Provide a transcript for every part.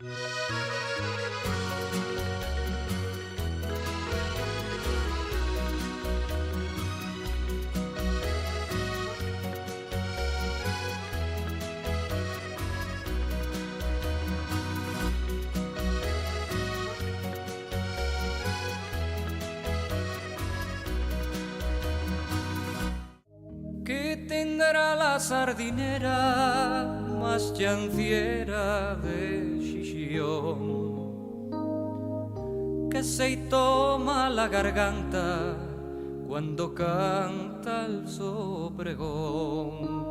¿Qué tendrá la sardinera más chanciera de Chichillón, que se toma la garganta cuando canta el sobregón?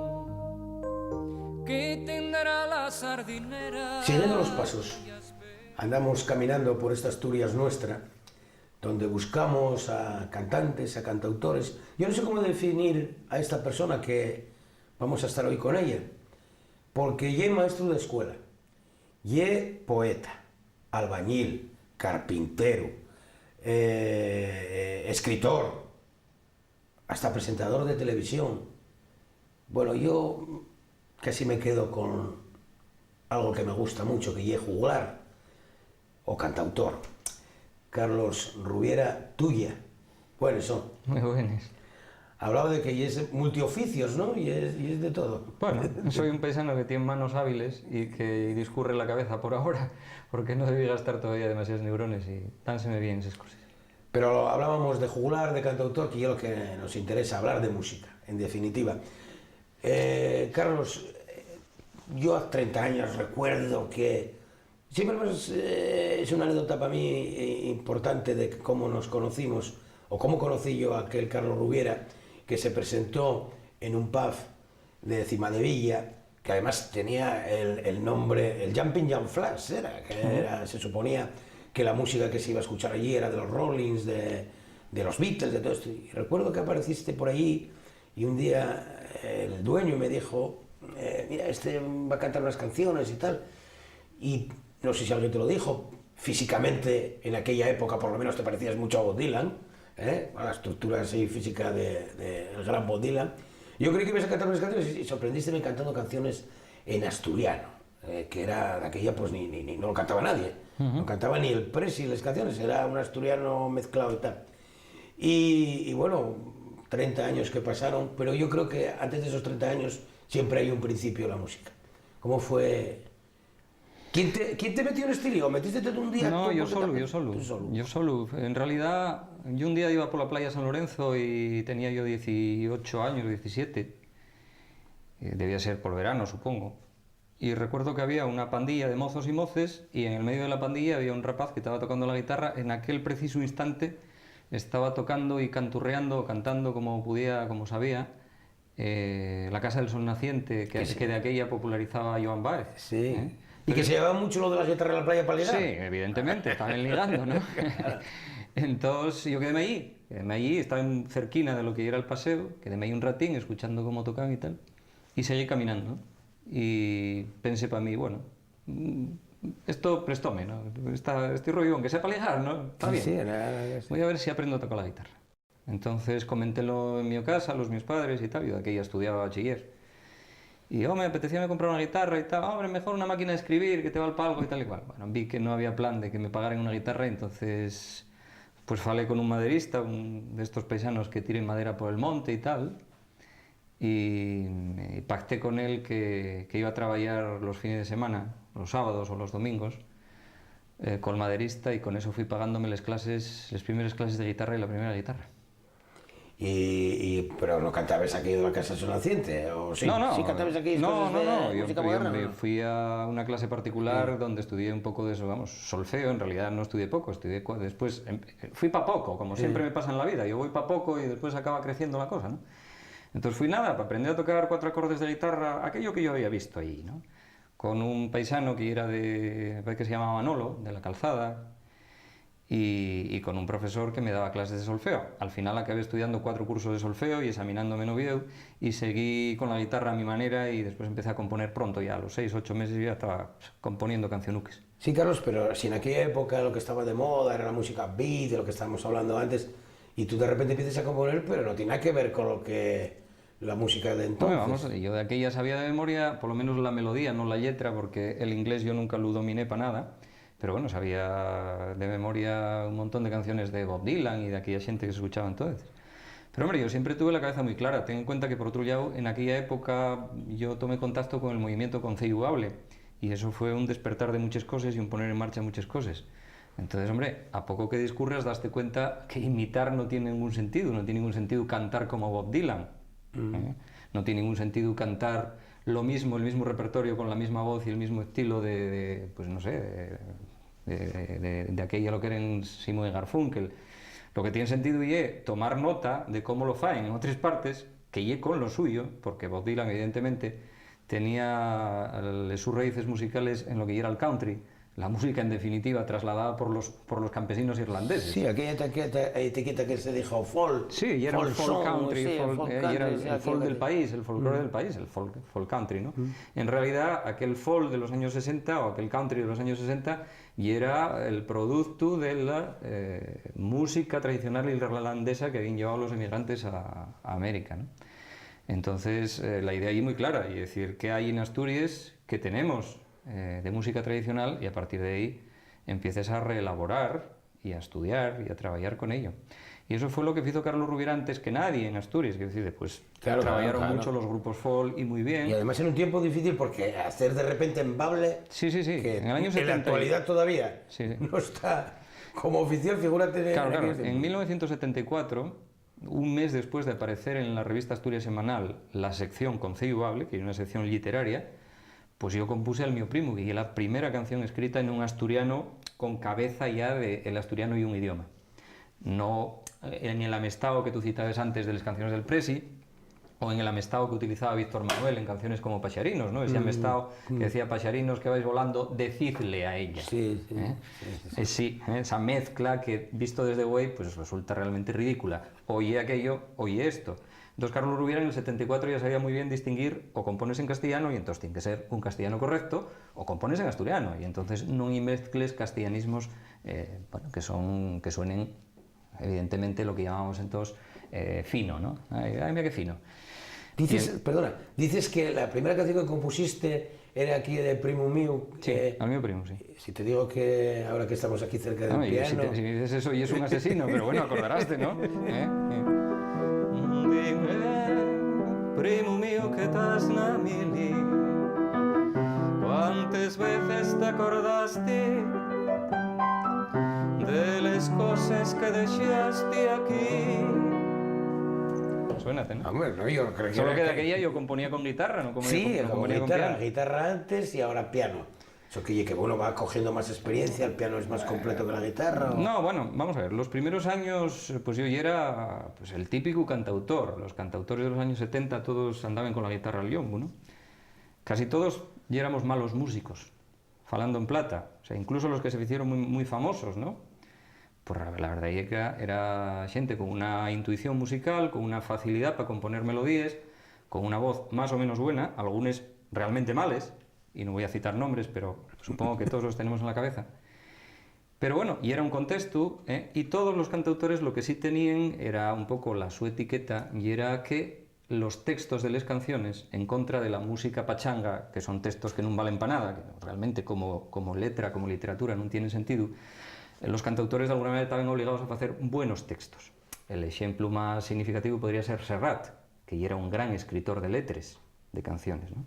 ¿Qué tendrá la sardinera? Siguiendo los pasos, andamos caminando por esta Asturias nuestra, donde buscamos a cantantes, a cantautores. Yo no sé cómo definir a esta persona que vamos a estar hoy con ella, porque ye maestro de escuela, ye poeta, albañil, carpintero, escritor, hasta presentador de televisión. Bueno, yo casi me quedo con algo que me gusta mucho, que ye juglar o cantautor. Carlos Rubiera, tuya. ¿Cuáles son? Muy buenos. Hablaba de que es multioficios, ¿no? Y es de todo. Bueno, soy un paisano que tiene manos hábiles y que discurre la cabeza por ahora, porque no debí gastar todavía demasiados neurones y dánseme bien esas cosas. Pero hablábamos de juglar, de cantautor, que es lo que nos interesa, hablar de música, en definitiva. Carlos, yo a 30 años recuerdo que siempre es una anécdota para mí importante de cómo nos conocimos, o cómo conocí yo a aquel Carlos Rubiera, que se presentó en un pub de Cimadevilla, que además tenía el nombre, el Jumping Jam Flash, se suponía que la música que se iba a escuchar allí era de los Rollins, de los Beatles, de todo esto. Y recuerdo que apareciste por allí y un día el dueño me dijo, mira, este va a cantar unas canciones y tal. Y no sé si alguien te lo dijo, físicamente en aquella época por lo menos te parecías mucho a Bob Dylan, a la estructura así física del gran Bob Dylan. Yo creí que ibas a cantar unas canciones y sorprendísteme cantando canciones en asturiano, que era de aquella pues no lo cantaba nadie, no cantaba ni el Presi las canciones, era un asturiano mezclado y tal. Y bueno, 30 años que pasaron, pero yo creo que antes de esos 30 años siempre hay un principio en la música. ¿Cómo fue? ¿Quién te metió en este lío? ¿Metiste un día? No, yo solo. En realidad, yo un día iba por la playa San Lorenzo y tenía yo 18 años, 17. Debía ser por verano, supongo. Y recuerdo que había una pandilla de mozos y moces y en el medio de la pandilla había un rapaz que estaba tocando la guitarra. En aquel preciso instante estaba tocando y canturreando, cantando como podía, como sabía, La Casa del Sol Naciente, que de aquella popularizaba Joan Baez. Sí. Y que se llevaba mucho lo de la guitarra en la playa para ligar. Sí, evidentemente, estaban ligando, ¿no? Entonces yo quedéme allí, estaba cerquina de lo que era el paseo, quedéme ahí un ratín escuchando cómo tocaban y tal, y seguí caminando. Y pensé para mí, bueno, esto prestóme, ¿no? Este rollo, aunque sepa ligar, ¿no? Está bien. Sí, voy a ver si aprendo a tocar la guitarra. Entonces comentélo en mi casa, a los mis padres y tal, yo de aquella estudiaba bachiller. Y me apetecía comprar una guitarra y tal, hombre, mejor una máquina de escribir que te vale para algo y tal y cual. Bueno, vi que no había plan de que me pagaran una guitarra, entonces pues falé con un maderista, de estos paisanos que tiren madera por el monte y tal, y pacté con él que iba a trabajar los fines de semana, los sábados o los domingos, con el maderista, y con eso fui pagándome las primeras clases de guitarra y la primera guitarra. Pero no cantabas aquí de La Casa del Sol Naciente, ¿o sí? No. ¿Sí cantabas aquí No. música moderna? Yo me fui a una clase particular donde estudié un poco de eso, vamos, solfeo. En realidad no estudié poco, después fui para poco, como siempre me pasa en la vida. Yo voy para poco y después acaba creciendo la cosa, ¿no? Entonces fui para aprender a tocar 4 acordes de guitarra, aquello que yo había visto ahí, ¿no? Con un paisano que era que se llamaba Manolo, de La Calzada, y con un profesor que me daba clases de solfeo. Al final acabé estudiando 4 cursos de solfeo y examinándome en Oviedo, y seguí con la guitarra a mi manera, y después empecé a componer pronto, ya a los 6 o 8 meses yo ya estaba componiendo cancionuques. Sí, Carlos, pero si en aquella época lo que estaba de moda era la música beat, de lo que estábamos hablando antes, y tú de repente empiezas a componer, pero no tiene nada que ver con lo que la música de entonces. Bueno, vamos, yo de aquella sabía de memoria, por lo menos la melodía, no la letra, porque el inglés yo nunca lo dominé para nada, pero bueno, sabía de memoria un montón de canciones de Bob Dylan y de aquella gente que se escuchaba entonces. Pero hombre, yo siempre tuve la cabeza muy clara. Ten en cuenta que por otro lado, en aquella época yo tomé contacto con el movimiento conceituable y eso fue un despertar de muchas cosas y un poner en marcha muchas cosas. Entonces, hombre, a poco que discurras, daste cuenta que imitar no tiene ningún sentido, no tiene ningún sentido cantar como Bob Dylan, no tiene ningún sentido cantar lo mismo, el mismo repertorio con la misma voz y el mismo estilo pues no sé, de aquella lo que eran Simon y Garfunkel. Lo que tiene sentido es tomar nota de cómo lo faen en otras partes, que ye con lo suyo, porque Bob Dylan evidentemente tenía sus raíces musicales en lo que era el country, la música en definitiva trasladada por los campesinos irlandeses. Sí, aquella etiqueta que se dijo folk. Sí, y era el folk country, sí, y era el folk del país, el folclore del país, el folk country, ¿no? En realidad, aquel folk de los años 60 o aquel country de los años 60 y era el producto de la música tradicional irlandesa que habían llevado los emigrantes a América, ¿no? Entonces, la idea allí es muy clara, y decir, ¿qué hay en Asturias que tenemos de música tradicional? Y a partir de ahí empieces a reelaborar y a estudiar y a trabajar con ello. Y eso fue lo que hizo Carlos Rubiera antes que nadie en Asturias, que decir, pues trabajaron mucho los grupos folk y muy bien. Y además en un tiempo difícil porque hacer de repente en Bable, sí, que en el año 70, en la actualidad todavía no está como oficial, figúrate. Claro, en 1974, un mes después de aparecer en la revista Asturias Semanal la sección conceituable, que es una sección literaria, pues yo compuse al mío primo, que es la primera canción escrita en un asturiano con cabeza ya del asturiano y un idioma. No en el amestado que tú citabas antes de las canciones del Presi, o en el amestado que utilizaba Víctor Manuel en canciones como Paxarinos, ¿no? Ese amestado que decía Paxarinos que vais volando, decidle a ella. Sí, esa mezcla que, visto desde Güey, pues resulta realmente ridícula. Oye aquello, oye esto. Entonces Carlos Rubiera en el 74 ya sabía muy bien distinguir o compones en castellano y entonces tiene que ser un castellano correcto, o compones en asturiano y entonces no mezcles castellanismos que suenen evidentemente lo que llamamos entonces fino, ¿no? Ay, mira qué fino. Dices que la primera canción que compusiste era aquí de Primo Mío. Sí, al mío primo, sí. Si te digo que ahora que estamos aquí cerca del piano... Si me dices eso y es un asesino, pero bueno, acordaraste, ¿no? Dime, primo mío, que estás na mili, ¿cuántas veces te acordaste de las cosas que dejaste aquí? Suénate, ¿no? Hombre, no, yo creo que solo que de aquella yo componía con guitarra, ¿no? Componía con guitarra antes y ahora piano. Eso que bueno, va cogiendo más experiencia, el piano es más completo que la guitarra. ¿O? No, bueno, vamos a ver, los primeros años, pues yo ya era pues, el típico cantautor. Los cantautores de los años 70 todos andaban con la guitarra al yombo, ¿no? Casi todos ya éramos malos músicos, falando en plata. O sea, incluso los que se hicieron muy, muy famosos, ¿no? Pues la verdad es que era gente con una intuición musical, con una facilidad para componer melodías, con una voz más o menos buena, algunas realmente males, y no voy a citar nombres, pero supongo que todos los tenemos en la cabeza. Pero bueno, y era un contexto, y todos los cantautores lo que sí tenían era un poco la su etiqueta, y era que los textos de las canciones, en contra de la música pachanga, que son textos que no valen para nada, que realmente como letra, como literatura, no tienen sentido, los cantautores de alguna manera estaban obligados a hacer buenos textos. El ejemplo más significativo podría ser Serrat, que era un gran escritor de letras de canciones, ¿no?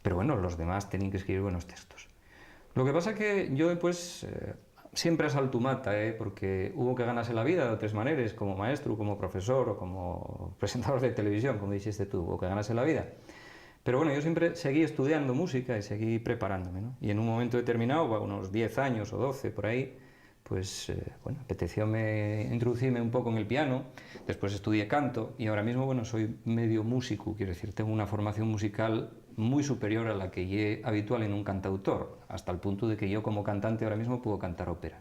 Pero bueno, los demás tenían que escribir buenos textos. Lo que pasa es que yo después siempre asalto mata, porque hubo que ganarse la vida de otras maneras, como maestro, como profesor o como presentador de televisión, como dijiste tú, hubo que ganarse la vida. Pero bueno, yo siempre seguí estudiando música y seguí preparándome, ¿no? Y en un momento determinado, unos 10 años o 12 por ahí, pues bueno, apetecióme introducirme un poco en el piano, después estudié canto y ahora mismo, bueno, soy medio músico, quiero decir, tengo una formación musical muy superior a la que es habitual en un cantautor, hasta el punto de que yo como cantante ahora mismo puedo cantar ópera.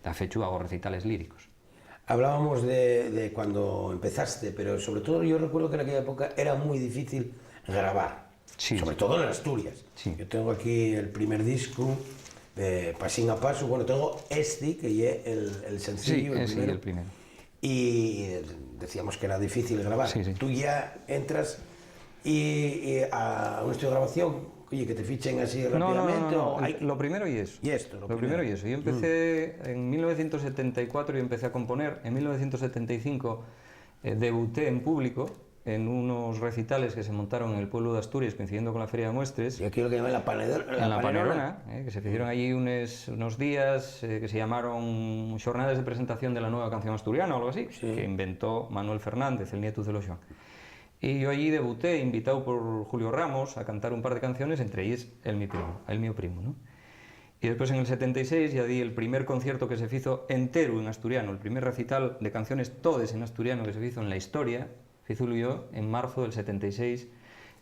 De hecho, hago recitales líricos. Hablábamos de cuando empezaste, pero sobre todo yo recuerdo que en aquella época era muy difícil grabar, sí, sobre todo en Asturias. Sí. Yo tengo aquí el primer disco, Pasín a Paso, bueno, tengo este, que es el sencillo, sí, el primero. y decíamos que era difícil grabar. Sí, sí. Tú ya entras y a un estudio de grabación, oye, que te fichen así rápidamente. No. O hay... Lo primero y eso. Y esto, lo primero y eso. Yo empecé en 1974 y empecé a componer. En 1975 debuté en público en unos recitales que se montaron en el pueblo de Asturias, coincidiendo con la Feria de Muestres. Y aquí lo que llaman la Panerona. En la Panerona, que se hicieron allí unos días que se llamaron Jornadas de Presentación de la Nueva Canción Asturiana o algo así, sí, que inventó Manuel Fernández, el nieto de los Joan. Y yo allí debuté, invitado por Julio Ramos a cantar un par de canciones, entre ellas el mío primo, ¿no? Y después en el 76 ya di el primer concierto que se hizo entero en asturiano, el primer recital de canciones todas en asturiano que se hizo en la historia, Fizulo y yo, en marzo del 76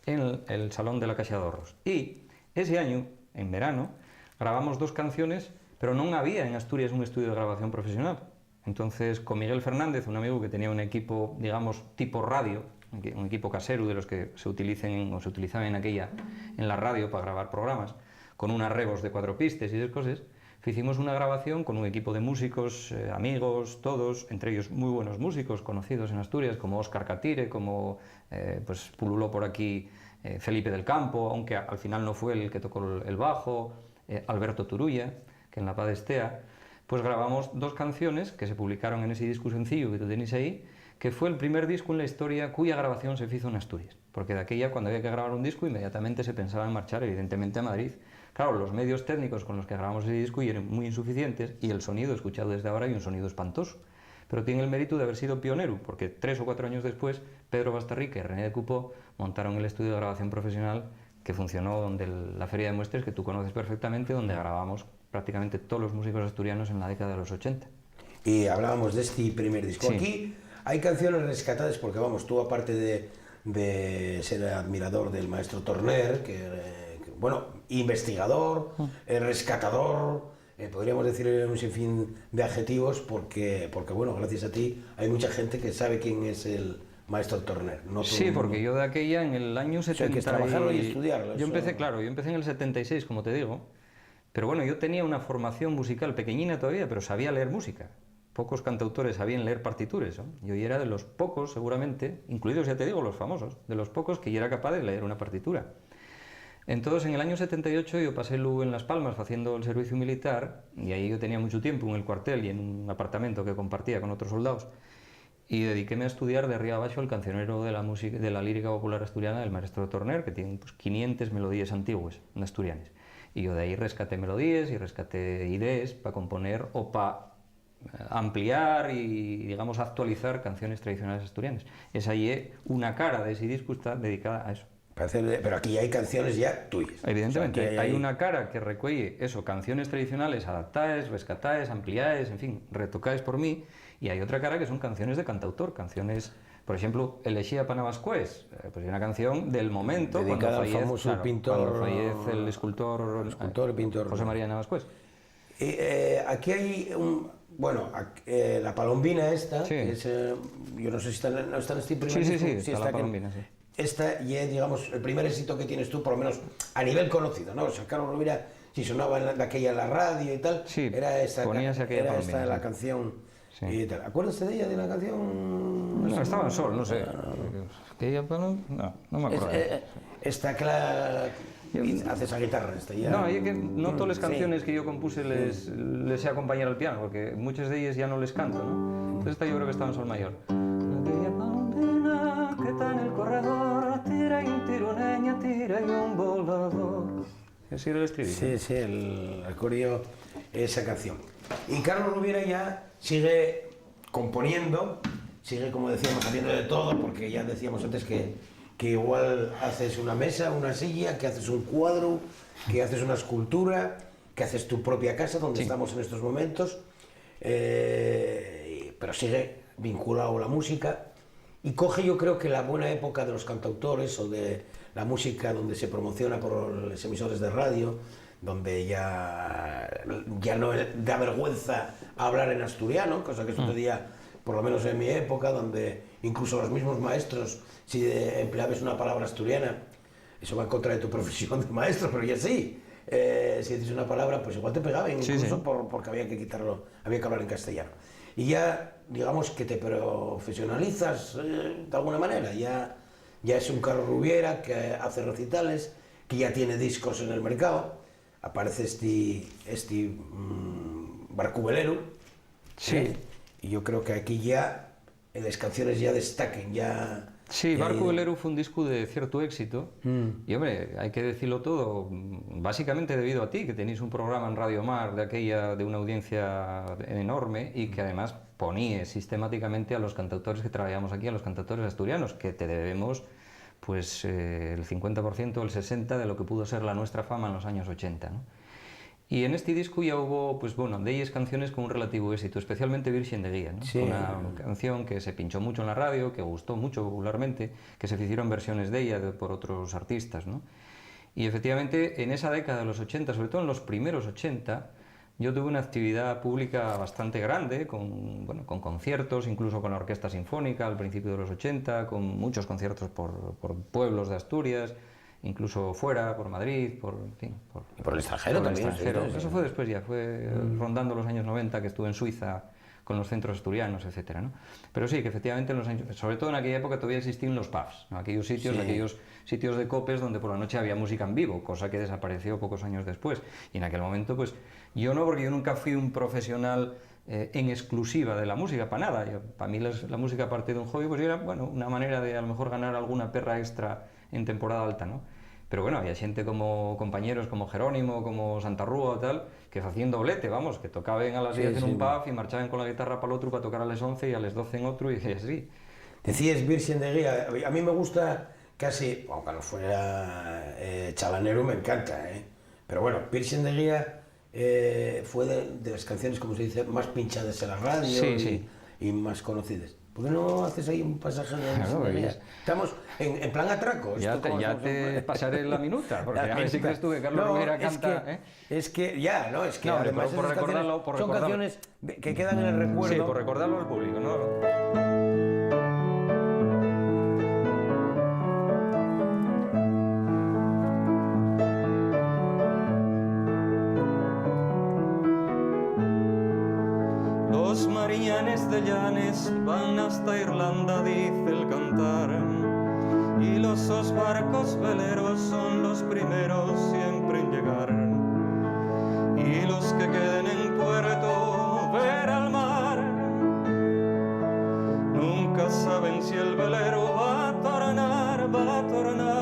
en el Salón de la Caixa de Ahorros. Y ese año, en verano, grabamos 2 canciones, pero no había en Asturias un estudio de grabación profesional. Entonces, con Miguel Fernández, un amigo que tenía un equipo, digamos, tipo radio, un equipo casero de los que se utilizaban en la radio para grabar programas, con unas rebos de 4 pistas y esas cosas, hicimos una grabación con un equipo de músicos, amigos, todos, entre ellos muy buenos músicos conocidos en Asturias, como Óscar Catire, como pues pululó por aquí Felipe del Campo, aunque al final no fue el que tocó el bajo, Alberto Turulla, que en La Paz estea. Pues grabamos 2 canciones que se publicaron en ese disco sencillo que tú tenéis ahí, que fue el primer disco en la historia cuya grabación se hizo en Asturias, porque de aquella, cuando había que grabar un disco, inmediatamente se pensaba en marchar, evidentemente, a Madrid. Claro, los medios técnicos con los que grabamos ese disco eran muy insuficientes y el sonido, escuchado desde ahora, hay un sonido espantoso. Pero tiene el mérito de haber sido pionero, porque 3 o 4 años después, Pedro Bastarrica y René de Cupó montaron el estudio de grabación profesional que funcionó donde la Feria de Muestres, que tú conoces perfectamente, donde grabamos prácticamente todos los músicos asturianos en la década de los 80. Y hablábamos de este primer disco. Sí. Aquí hay canciones rescatadas, porque vamos, tú aparte de ser admirador del maestro Torner, bueno, investigador, rescatador, podríamos decir un sinfín de adjetivos, porque bueno, gracias a ti hay mucha gente que sabe quién es el maestro Torner. No Sí, porque yo de aquella, en el año 70... hay que trabajarlo y estudiarlo. Yo empecé, claro, yo empecé en el 76, como te digo, pero bueno, yo tenía una formación musical pequeñina todavía, pero sabía leer música. Pocos cantautores sabían leer partituras, ¿no? Yo era de los pocos, seguramente, incluidos, ya te digo, los famosos, de los pocos que yo era capaz de leer una partitura. Entonces, en el año 78 yo pasé en Las Palmas haciendo el servicio militar, y ahí yo tenía mucho tiempo en el cuartel y en un apartamento que compartía con otros soldados, y dediquéme a estudiar de arriba abajo el cancionero de la música, de la lírica popular asturiana del maestro Torner, que tiene pues, 500 melodías antiguas, asturianas. Y yo de ahí rescaté melodías y rescaté ideas para componer o para ampliar y, digamos, actualizar canciones tradicionales asturianas. Esa es una cara de ese disco, está dedicada a eso. Pero aquí hay canciones ya tuyas. Evidentemente, o sea, hay una cara que recuelle eso, canciones tradicionales adaptadas, rescatadas, ampliadas, en fin, retocadas por mí, y hay otra cara que son canciones de cantautor, canciones, por ejemplo, Elegía para Navascués, pues es una canción del momento dedicada cuando al famoso pintor, cuando fallece el escultor y pintor José María Navascués. Aquí hay bueno, la palombina esta, sí. que es, yo no sé si no está en este primer sí, disco. sí, está la palombina, sí. Esta y es, digamos, el primer éxito que tienes tú, por lo menos a nivel conocido, ¿no? O sea, Carlos Rovira, si sonaba de aquella en la radio y tal, sí, era esta, era esta la canción. Sí. Y tal. ¿Acuerdas de ella, de la canción? No, estaba en sol, no sé. No me acuerdo. Está clara. Hace esa guitarra esta ya. No, es que no todas las canciones que yo compuse les sé acompañar al piano, porque muchas de ellas ya no les canto, ¿no? Entonces esta yo creo que estaba en sol mayor. Aquella palombina que está en el corredor, tira y un tironeña, tira y un volador. Ese era el estribillo. Sí, el coreo, esa canción. Y Carlos Rovira ya sigue componiendo, sigue, como decíamos, haciendo de todo, porque ya decíamos antes que igual haces una mesa, una silla, que haces un cuadro, que haces una escultura, que haces tu propia casa, donde estamos en estos momentos, pero sigue vinculado a la música y coge, yo creo, que la buena época de los cantautores o de la música donde se promociona por los emisores de radio, donde ya no da vergüenza hablar en asturiano, cosa que sucedía por lo menos en mi época, donde incluso los mismos maestros, si empleabas una palabra asturiana, eso va en contra de tu profesión de maestro, pero ya sí, si dices una palabra, pues igual te pegaban, incluso porque había que quitarlo, había que hablar en castellano. y ya, digamos, que te profesionalizas de alguna manera, ya es un Carlos Rubiera que hace recitales, que ya tiene discos en el mercado, aparece este barcubelero, Sí. y yo creo que aquí ya las canciones ya destaquen, ya... Sí, Barco Velero fue un disco de cierto éxito y, hombre, hay que decirlo todo, básicamente debido a ti, que tenéis un programa en Radio Mar de una audiencia enorme y que además ponía sistemáticamente a los cantautores que trabajamos aquí, a los cantautores asturianos, que te debemos pues el 50% o el 60% de lo que pudo ser la nuestra fama en los años 80, ¿no? Y en este disco ya hubo, pues bueno, de ellas canciones con un relativo éxito, especialmente Virgen de Guía, ¿no? Sí. Una canción que se pinchó mucho en la radio, que gustó mucho popularmente, que se hicieron versiones de ella por otros artistas, ¿no? Y efectivamente, en esa década de los 80, sobre todo en los primeros 80, yo tuve una actividad pública bastante grande, con conciertos, incluso con la Orquesta Sinfónica al principio de los 80, con muchos conciertos por pueblos de Asturias, incluso fuera, por Madrid, en fin, Y por el extranjero también. extranjero. Sí. Eso fue después ya, fue rondando los años 90, que estuve en Suiza con los centros asturianos, etcétera, ¿no? Pero sí, que efectivamente, sobre todo en aquella época todavía existían los pubs, ¿no? Aquellos sitios de copes donde por la noche había música en vivo, cosa que desapareció pocos años después. Y en aquel momento, pues, yo no, porque yo nunca fui un profesional en exclusiva de la música, para nada. Para mí la música, aparte de un hobby, pues era, bueno, una manera de a lo mejor ganar alguna perra extra en temporada alta, ¿no? Pero bueno, había gente como compañeros como Jerónimo, como Santa Rúa o tal, que hacían doblete, vamos, que tocaban a las 10 en un pub y marchaban con la guitarra para el otro para tocar a las 11 y a las 12 en otro y así. Decías Virgen de Guía, a mí me gusta casi, aunque no fuera chalanero, me encanta, pero bueno, Virgen de Guía fue de las canciones, como se dice, más pinchadas en la radio y más conocidas. ¿Por qué no haces ahí un pasaje de Virgen de Guía? Estamos en plan atraco. Ya te pasaré la minuta, porque a ver si crees tú que Carlos Rubiera canta... Es que No, además por recordarlo, son canciones que quedan en el recuerdo. Sí, por recordarlo al público, ¿no? Los mariñanes de Llanes van hasta Irlanda, dice el cantar, y los dos barcos veleros son los primeros siempre en llegar, y los que queden en puerto ver al mar nunca saben si el velero va a tornar, va a tornar.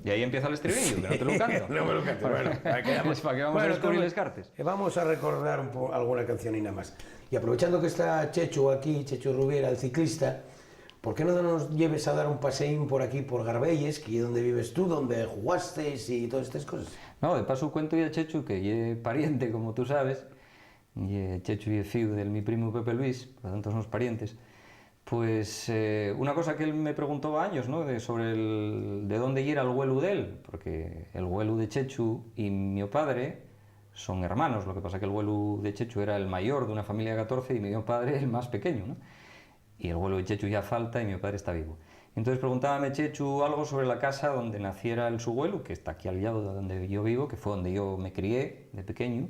Y ahí empieza el estribillo, que no te lo canto. No me lo canto. Bueno, ¿Para qué vamos a descubrir las cartas? Vamos a recordar alguna canción y nada más. Y aprovechando que está Chechu aquí, Chechu Rubiera, el ciclista, ¿por qué no nos lleves a dar un paseín por aquí, por Garbelles, que es donde vives tú, donde jugaste y todas estas cosas? No, de paso cuento ya a Chechu, que es pariente, como tú sabes, y Chechu y fiu del mi primo Pepe Luis, por lo tanto somos parientes. Pues una cosa que él me preguntó años, ¿no? Sobre de dónde era el huelu de él, porque el huelu de Chechu y mi padre son hermanos, lo que pasa que el huelu de Chechu era el mayor de una familia de 14 y mi padre el más pequeño, ¿no? Y el huelu de Chechu ya falta y mi padre está vivo. Entonces preguntábame Chechu algo sobre la casa donde naciera el su huelu, que está aquí al lado de donde yo vivo, que fue donde yo me crié de pequeño.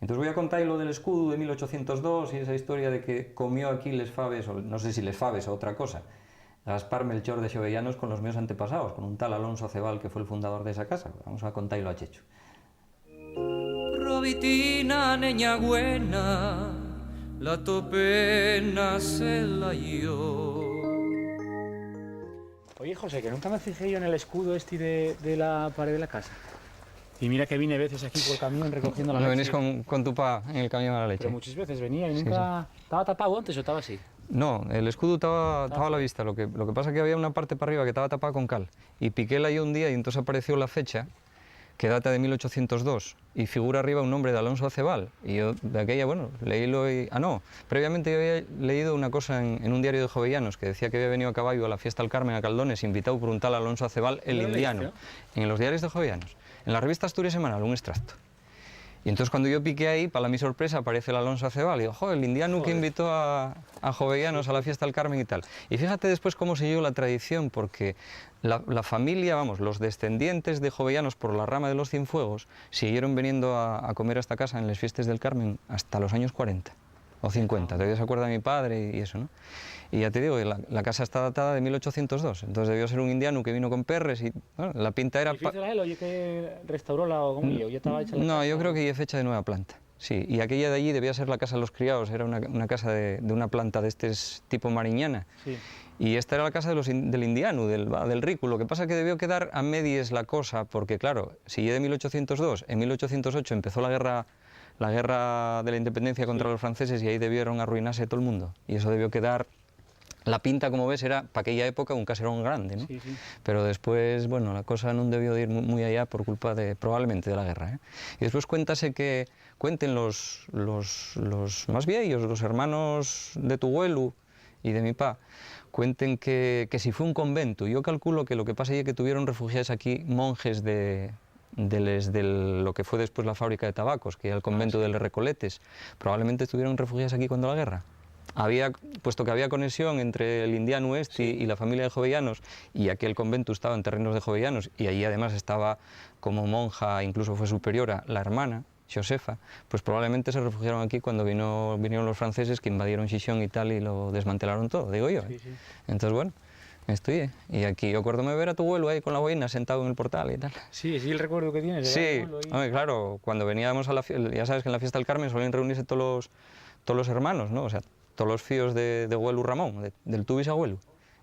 Entonces voy a contar lo del escudo de 1802 y esa historia de que comió aquí les faves, o no sé si les faves o otra cosa, Gaspar Melchor de Xovellanos con los míos antepasados, con un tal Alonso Acebal que fue el fundador de esa casa. Vamos a contarlo a Chechu. Robitina, neña buena, la tu pena se la yo. Oye, José, que nunca me fijé yo en el escudo de la pared de la casa. Y mira que vine veces aquí por camión recogiendo la leche. Venís con tu pa en el camión a la leche. Pero muchas veces venía y nunca... Sí. ¿Estaba tapado antes o estaba así? No, el escudo estaba a la vista. Lo que pasa es que había una parte para arriba que estaba tapada con cal. Y piquéla yo un día y entonces apareció la fecha, que data de 1802, y figura arriba un nombre de Alonso Acebal. Y yo de aquella, bueno, leílo y... Ah, no, previamente yo había leído una cosa en un diario de Jovellanos que decía que había venido a caballo a la fiesta del Carmen a Caldones, invitado por un tal Alonso Acebal, el indiano, en los diarios de Jovellanos. En la revista Asturias Semanal, un extracto. Y entonces cuando yo piqué ahí, para mi sorpresa, aparece el Alonso Acebal. Y digo, joder, el indiano que invitó a jovellanos a la fiesta del Carmen y tal. Y fíjate después cómo siguió la tradición, porque la familia, vamos, los descendientes de jovellanos por la rama de los Cienfuegos, siguieron viniendo a comer a esta casa en las fiestas del Carmen hasta los años 40 o 50. Todavía se acuerda de mi padre y eso, ¿no? Y ya te digo, la casa está datada de 1802, entonces debió ser un indiano que vino con perres y bueno, la pinta era... ¿Y él oye que restauró la o ya estaba hecha la No, casa? yo creo que ya fecha de nueva planta. Sí, y aquella de allí debía ser la casa de los criados, era una casa de una planta de este tipo mariñana. Sí. Y esta era la casa del indiano, del rico. Lo que pasa es que debió quedar a medias la cosa, porque claro, si ya de 1802, en 1808 empezó la guerra de la independencia contra los franceses y ahí debieron arruinarse todo el mundo. Y eso debió quedar... La pinta, como ves, era para aquella época un caserón grande, ¿no? Sí, sí. Pero después, bueno, la cosa no debió de ir muy allá por culpa probablemente de la guerra, ¿eh? Y después cuenten los más viejos, los hermanos de tu abuelo y de mi pa, cuenten que si fue un convento. Yo calculo que lo que pasa es que tuvieron refugiados aquí monjes de lo que fue después la fábrica de tabacos, que era el convento de los Recoletes. Probablemente estuvieron refugiados aquí cuando la guerra. Puesto que había conexión entre el indiano y la familia de jovellanos, y aquel convento estaba en terrenos de jovellanos, y allí además estaba como monja, incluso fue superiora, la hermana, Josefa, pues probablemente se refugiaron aquí cuando vinieron los franceses que invadieron Chichón y tal y lo desmantelaron todo, digo yo. Sí, sí. Entonces, bueno, estoy. Y aquí yo acuérdome ver a tu abuelo ahí con la boina sentado en el portal y tal. Sí, sí, el recuerdo que tienes. Sí, Ahí. hombre, claro, cuando veníamos a la fiesta, ya sabes que en la fiesta del Carmen suelen reunirse todos los hermanos, ¿no? O sea, todos los fíos de abuelo Ramón, del tu bisabuelo.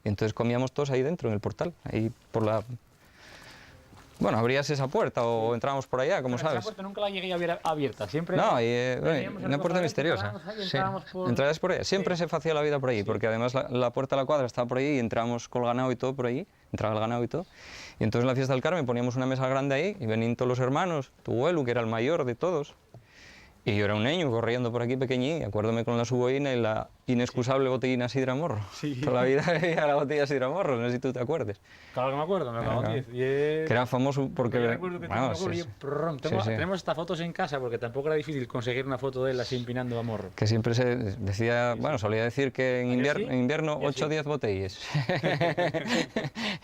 Y entonces comíamos todos ahí dentro, en el portal, ahí por la... Bueno, abrías esa puerta o entrábamos por allá, como sabes. Esa puerta nunca la llegué a ver abierta, siempre... No, teníamos una el puerta cofre misteriosa. adentro, y Sí. entrábamos por... Entrabas por allá. Siempre se hacía la vida por allí, porque además la puerta de la cuadra estaba por allí y entrábamos con el ganado y todo por allí. Entraba el ganado y todo. Y entonces en la fiesta del Carmen poníamos una mesa grande ahí y venían todos los hermanos, tu abuelo, que era el mayor de todos. Y yo era un niño corriendo por aquí pequeñín, acuérdome con la suboína y la inexcusable botellina sidra morro. Sí. Toda la vida bebía la botella sidra morro, no sé si tú te acuerdes. Claro que me acuerdo, me acabo de decir. Que era famoso porque... Yo recuerdo que bueno, tenemos estas fotos en casa porque tampoco era difícil conseguir una foto de él así empinando a morro. Que siempre se decía, bueno, solía decir que en invierno 8 o 10 botellas.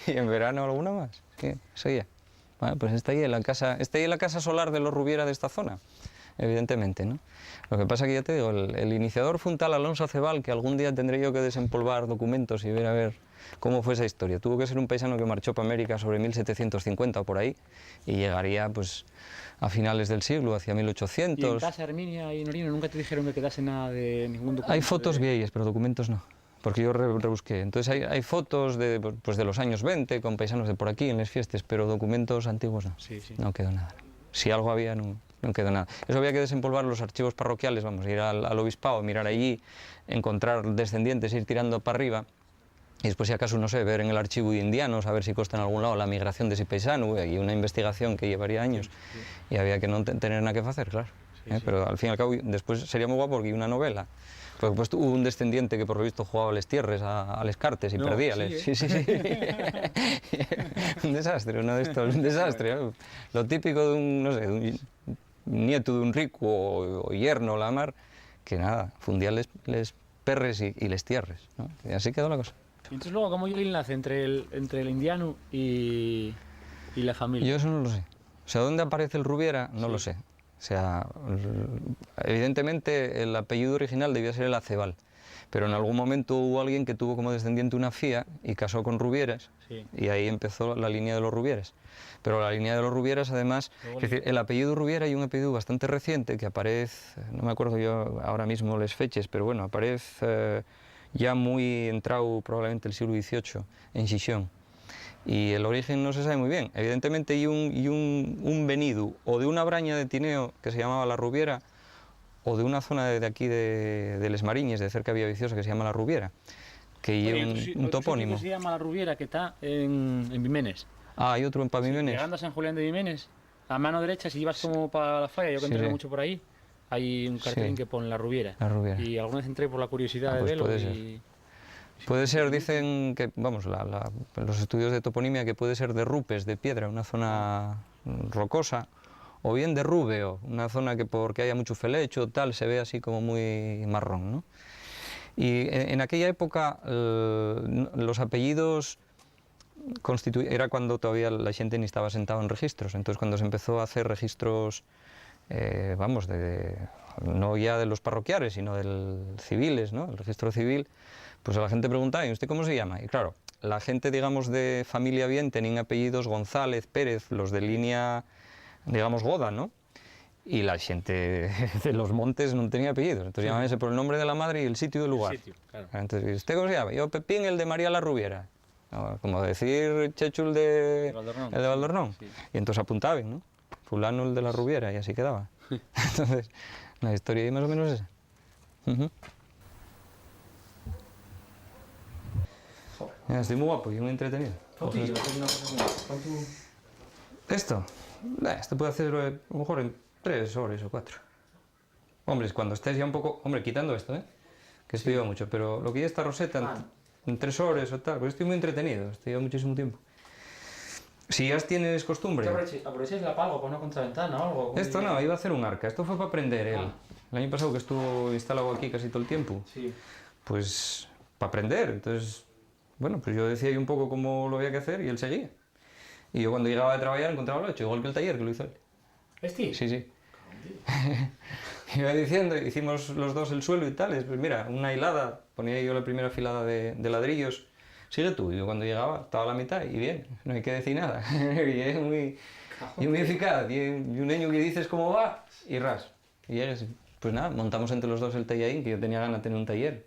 Y en verano alguna más. Sí, seguía. Bueno, pues está ahí en la casa solar de los Rubiera de esta zona, evidentemente, ¿no? Lo que pasa que ya te digo, el iniciador fue un tal Alonso Acebal, que algún día tendré yo que desempolvar documentos y ver a ver cómo fue esa historia. Tuvo que ser un paisano que marchó para América sobre 1750 o por ahí y llegaría pues a finales del siglo, hacia 1800. ¿Y en casa Herminia y Norino nunca te dijeron que quedase nada de ningún documento? Hay fotos viejas, pero documentos no, porque yo rebusqué. Entonces hay fotos de los años 20 con paisanos de por aquí en las fiestas, pero documentos antiguos no. Sí, sí. No quedó nada. Si algo había, no quedó nada. Eso había que desempolvar los archivos parroquiales, vamos, ir al obispado, mirar allí, encontrar descendientes, ir tirando para arriba. Y después, si acaso, no sé, ver en el archivo de indianos, a ver si consta en algún lado la migración de ese paisano, y una investigación que llevaría años, y había que no tener nada que hacer, claro. Pero al fin y al cabo, después sería muy guapo porque hay una novela. Porque pues, hubo un descendiente que por lo visto jugaba a les tierres, a les cartes y perdía. Sí. Un desastre, uno de estos, un desastre. ¿No? Lo típico de un, no sé, de un nieto de un rico o yerno, la mar, que nada, fundía les perres y les tierres, ¿no? Y así quedó la cosa. Y entonces luego, ¿cómo llegó el enlace entre el indiano y la familia? Yo eso no lo sé. O sea, ¿dónde aparece el Rubiera? No lo sé. O sea, evidentemente el apellido original debía ser el Acebal, pero en algún momento hubo alguien que tuvo como descendiente una fía y casó con Rubieras, y ahí empezó la línea de los Rubieras. Pero la línea de los Rubieras, además, es decir, el apellido Rubiera hay un apellido bastante reciente que aparece, no me acuerdo yo ahora mismo las fechas, pero bueno, aparece ya muy entrado probablemente el siglo XVIII en Chichón. Y el origen no se sabe muy bien. Evidentemente hay un venido o de una braña de Tineo que se llamaba La Rubiera o de una zona de aquí de Les Mariñes, de cerca de Villaviciosa, que se llama La Rubiera, que lleva un topónimo. Se llama La Rubiera, que está en Vimenes. Ah, hay otro en Vimenes. Llegando a San Julián de Vimenes, a mano derecha, si ibas como para la falla, yo que entreno mucho por ahí, hay un cartelín que pone La Rubiera. La Rubiera. Y alguna vez entré por la curiosidad de verlo. Puede ser. Puede ser, dicen que, vamos, los estudios de toponimia, que puede ser de rupes, de piedra, una zona rocosa, o bien de rúbeo, una zona que porque haya mucho felecho tal se ve así como muy marrón, ¿no? Y en aquella época los apellidos era cuando todavía la gente ni estaba sentado en registros, entonces cuando se empezó a hacer registros, vamos, no ya de los parroquiales, sino del civiles, ¿no? El registro civil, pues a la gente preguntaba, ¿y usted cómo se llama? Y claro, la gente, digamos, de familia bien tenían apellidos González, Pérez, los de línea, digamos, Goda, ¿no? Y la gente de los montes no tenía apellidos, entonces llamábase por el nombre de la madre y el sitio del lugar. Claro. Entonces, ¿usted cómo se llama? Yo Pepín, el de María la Rubiera. No, como decir Chechu el de Valdornón. Sí. Y entonces apuntaban, ¿no? Fulano el de la Rubiera, y así quedaba. Entonces, la historia ahí más o menos es esa. Mira, estoy muy guapo y muy entretenido. Esto puede hacer a lo mejor en 3 horas o 4. Hombre, cuando estés ya un poco... Hombre, quitando esto, que esto lleva mucho, pero lo que ya está roseta en 3 horas o tal, pues estoy muy entretenido, estoy lleva muchísimo tiempo. Si ya tienes costumbre... ¿Aprovecháis la palga para una contraventana o algo? Esto no, iba a hacer un arca, esto fue para aprender él. El año pasado que estuvo instalado aquí casi todo el tiempo, pues para aprender, entonces... Bueno, pues yo decía ahí un poco cómo lo había que hacer y él seguía. Y yo cuando llegaba de trabajar encontraba lo hecho, igual que el taller que lo hizo él. ¿Este? Sí. Iba diciendo, hicimos los dos el suelo y tal, pues mira, una hilada, ponía yo la primera filada de ladrillos, sigue tú, y yo cuando llegaba estaba a la mitad y bien, no hay que decir nada. Y es muy eficaz, y un niño que dices cómo va y ras. Y llegas, pues nada, montamos entre los dos el talladín, que yo tenía ganas de tener un taller.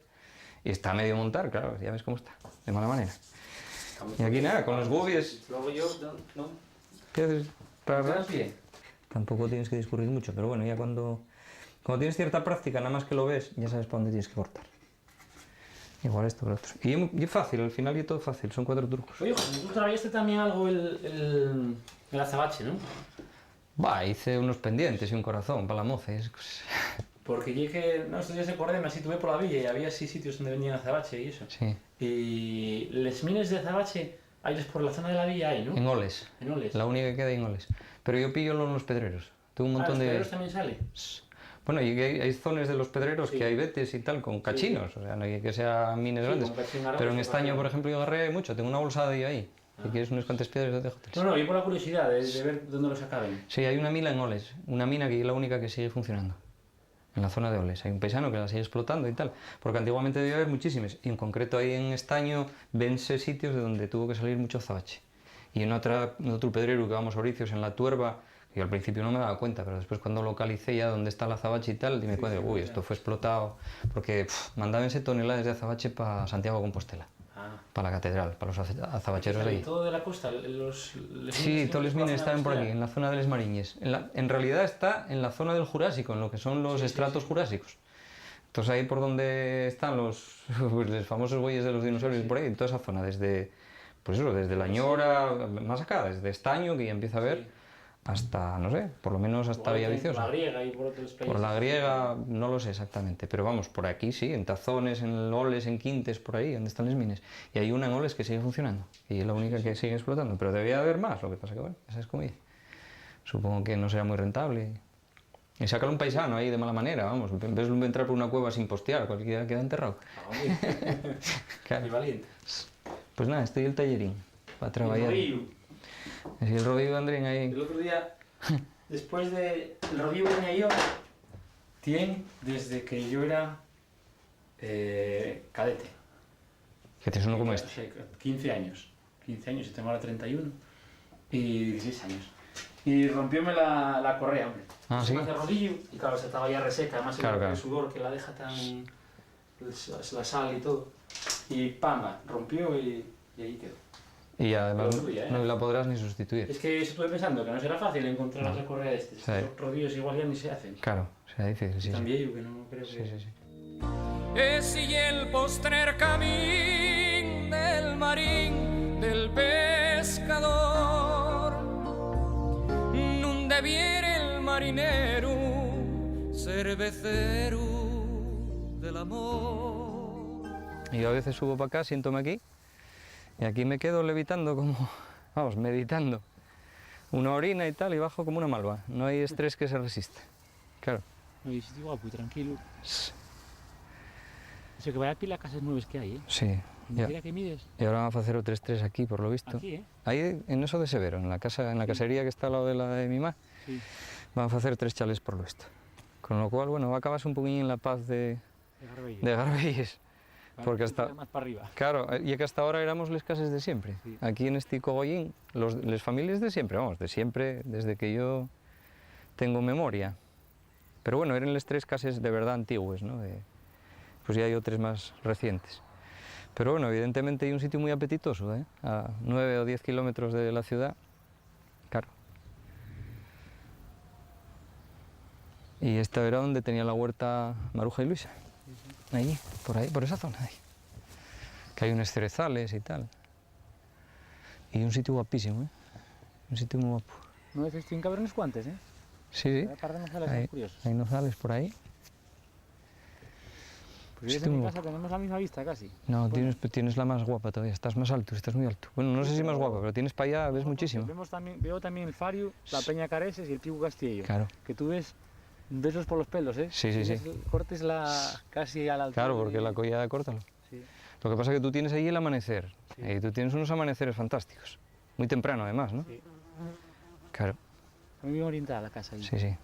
Y está a medio montar, claro, ya ves cómo está, de mala manera. Y aquí nada, con los gubies... Luego yo, no. ¿Qué haces? ¿Estás bien? Tampoco tienes que discurrir mucho, pero bueno, ya cuando tienes cierta práctica, nada más que lo ves, ya sabes para dónde tienes que cortar. Igual esto que lo otro. Y es fácil, al final y todo fácil, son 4 trucos. Oye, tú trabajaste también algo el azabache, ¿no? Va, hice unos pendientes y un corazón para la moza. Porque llegué, estos días de Cordema, así tuve por la villa y había 6 sitios donde vendían azabache y eso. Sí. Y las mines de azabache, hay por la zona de la villa ahí, ¿no? En Oles. En Oles. La única que queda en Oles. Pero yo pillo en los pedreros. Tengo un montón ¿Los de... pedreros también sale? Bueno, y hay zonas de los pedreros que hay vetes y tal, con cachinos. O sea, no hay que sea mines grandes. Pero en estaño, por ejemplo, yo agarré mucho. Tengo una bolsada de ahí. Si quieres unas cuantas piedras, yo te dejo 3. No, yo por la curiosidad de ver dónde los acaben. Sí, hay una mina en Oles. Una mina que es la única que sigue funcionando. En la zona de Oles. Hay un paisano que la sigue explotando y tal. Porque antiguamente debía haber muchísimas. Y en concreto ahí en Estaño vense sitios de donde tuvo que salir mucho azabache. Y en otro pedrero que vamos a Oricios, en La Tuerva, yo al principio no me daba cuenta, pero después cuando localicé ya dónde está el azabache y tal, me cuenta, uy, esto fue explotado. Porque mandábanse toneladas de azabache para Santiago de Compostela. Para la catedral, para los azabacheros de ahí. ¿Todo de la costa? Sí, todos los mines están por aquí, en la zona de Les Mariñes. En realidad está en la zona del Jurásico, en lo que son los estratos jurásicos. Entonces ahí por donde están los famosos bueyes de los dinosaurios, por ahí, en toda esa zona, desde la Ñora, más acá, desde Estaño, que ya empieza a ver, hasta, no sé, por lo menos hasta Villaviciosa. Por la Griega y por otros países. Por la Griega no lo sé exactamente, pero vamos, por aquí sí, en Tazones, en Oles, en Quintes, por ahí, donde están las mines. Y hay una en Oles que sigue funcionando, y es la única que sigue explotando, pero debía haber más, lo que pasa que, bueno, esa es comida. Supongo que no será muy rentable. Y sácalo un paisano ahí de mala manera, vamos, en vez de entrar por una cueva sin postear, cualquiera queda enterrado. Claro. Y valiente. Pues nada, estoy el tallerín, para trabajar. Es el rodillo de Andrín ahí. El otro día, después del rodillo que tenía yo, tiene desde que yo era cadete. Que tienes uno como este. 15 años. 15 años, yo tengo ahora 31 y 16 años. Y rompióme la correa, hombre. Ah, ¿sí? Me hace rodillo y claro, se estaba ya reseca, además claro, el sudor que la deja tan... la sal y todo. Y pamba, rompió y ahí quedó. Y además no la podrás ni sustituir. Es que estuve pensando que no será fácil encontrar la correa de este. Sí. Los rodillos igual ya ni se hacen. Claro, será difícil, sí. También yo que no creo que... Sí. Es y el postrer camín del marín del pescador, donde viene el marinero, cervecero del amor. Y yo a veces subo para acá, siéntome aquí, y aquí me quedo levitando como, vamos, meditando. una orina y tal y bajo como una malva. No hay estrés que se resista. Claro. No, y sitio guapo y tranquilo. Eso que vaya pila casas nuevas que hay, ¿eh? Sí. Y mira que mides. Y ahora vamos a hacer otro 3 aquí, por lo visto. Aquí, ¿eh? Ahí, en eso de Severo, en la casa, en la casería que está al lado de la de mi mamá, Sí. vamos a hacer 3 chalés por lo visto. Con lo cual, bueno, va a acabarse un poquillo en la paz de Garbelles. Porque hasta... Más para arriba. Claro, y que hasta ahora éramos les cases de siempre. Sí. Aquí en este Cogollín, les familias de siempre, vamos, de siempre, desde que yo tengo memoria. Pero bueno, eran les 3 cases de verdad antiguos, ¿no? Pues ya hay otros más recientes. Pero bueno, evidentemente hay un sitio muy apetitoso, ¿eh? A 9 o 10 kilómetros de la ciudad, claro. Y esta era donde tenía la huerta Maruja y Luisa, allí, por ahí, por esa zona, ahí. Que hay unos cerezales y tal. Y un sitio guapísimo, ¿eh? Un sitio muy guapo. No veces tienen que haber unos cuantes, ¿eh? Sí, sí. Hay un par de nozales Hay, curiosos. hay nozales por ahí. Pues Sitio en mi muy casa tenemos la misma vista casi. No, Bueno, tienes la más guapa todavía, estás más alto, estás muy alto. Bueno, no sé si más guapa, pero tienes para allá, ves muchísimo. Veo también el Fariu, la Peña Careses y el Pico Castillo. Claro. Que tú ves los por los pelos, ¿eh? Sí, sí, sí. Cortes casi a la altura. Claro, porque la collada córtalo. Sí. Lo que pasa es que tú tienes ahí el amanecer, Sí. y tú tienes unos amaneceres fantásticos. Muy temprano además, ¿no? Sí. Claro, Muy bien orientada la casa ahí. sí, sí.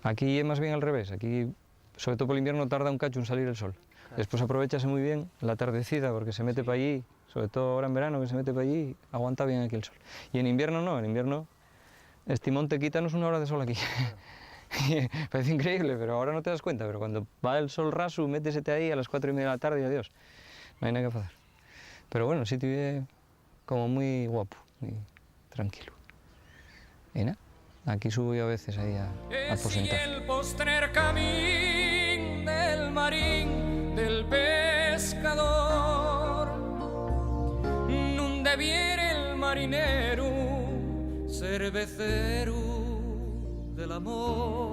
Aquí es más bien al revés, aquí sobre todo por el invierno tarda un cacho en salir el sol. Después aprovechase muy bien la tardecida porque se mete para allí, sobre todo ahora en verano que se mete para allí, aguanta bien aquí el sol. Y en invierno no, en invierno este monte quítanos 1 hora de sol aquí. Parece increíble, pero ahora no te das cuenta, pero cuando va el sol raso, métesete ahí a las 4:30 de la tarde y adiós. No hay nada que hacer. Pero bueno, el sitio es como muy guapo, muy tranquilo. Y nada, aquí subo yo a veces ahí a Es aposentar. el postrer camín del marín del pescador, donde viene el marinero, cervecero del amor.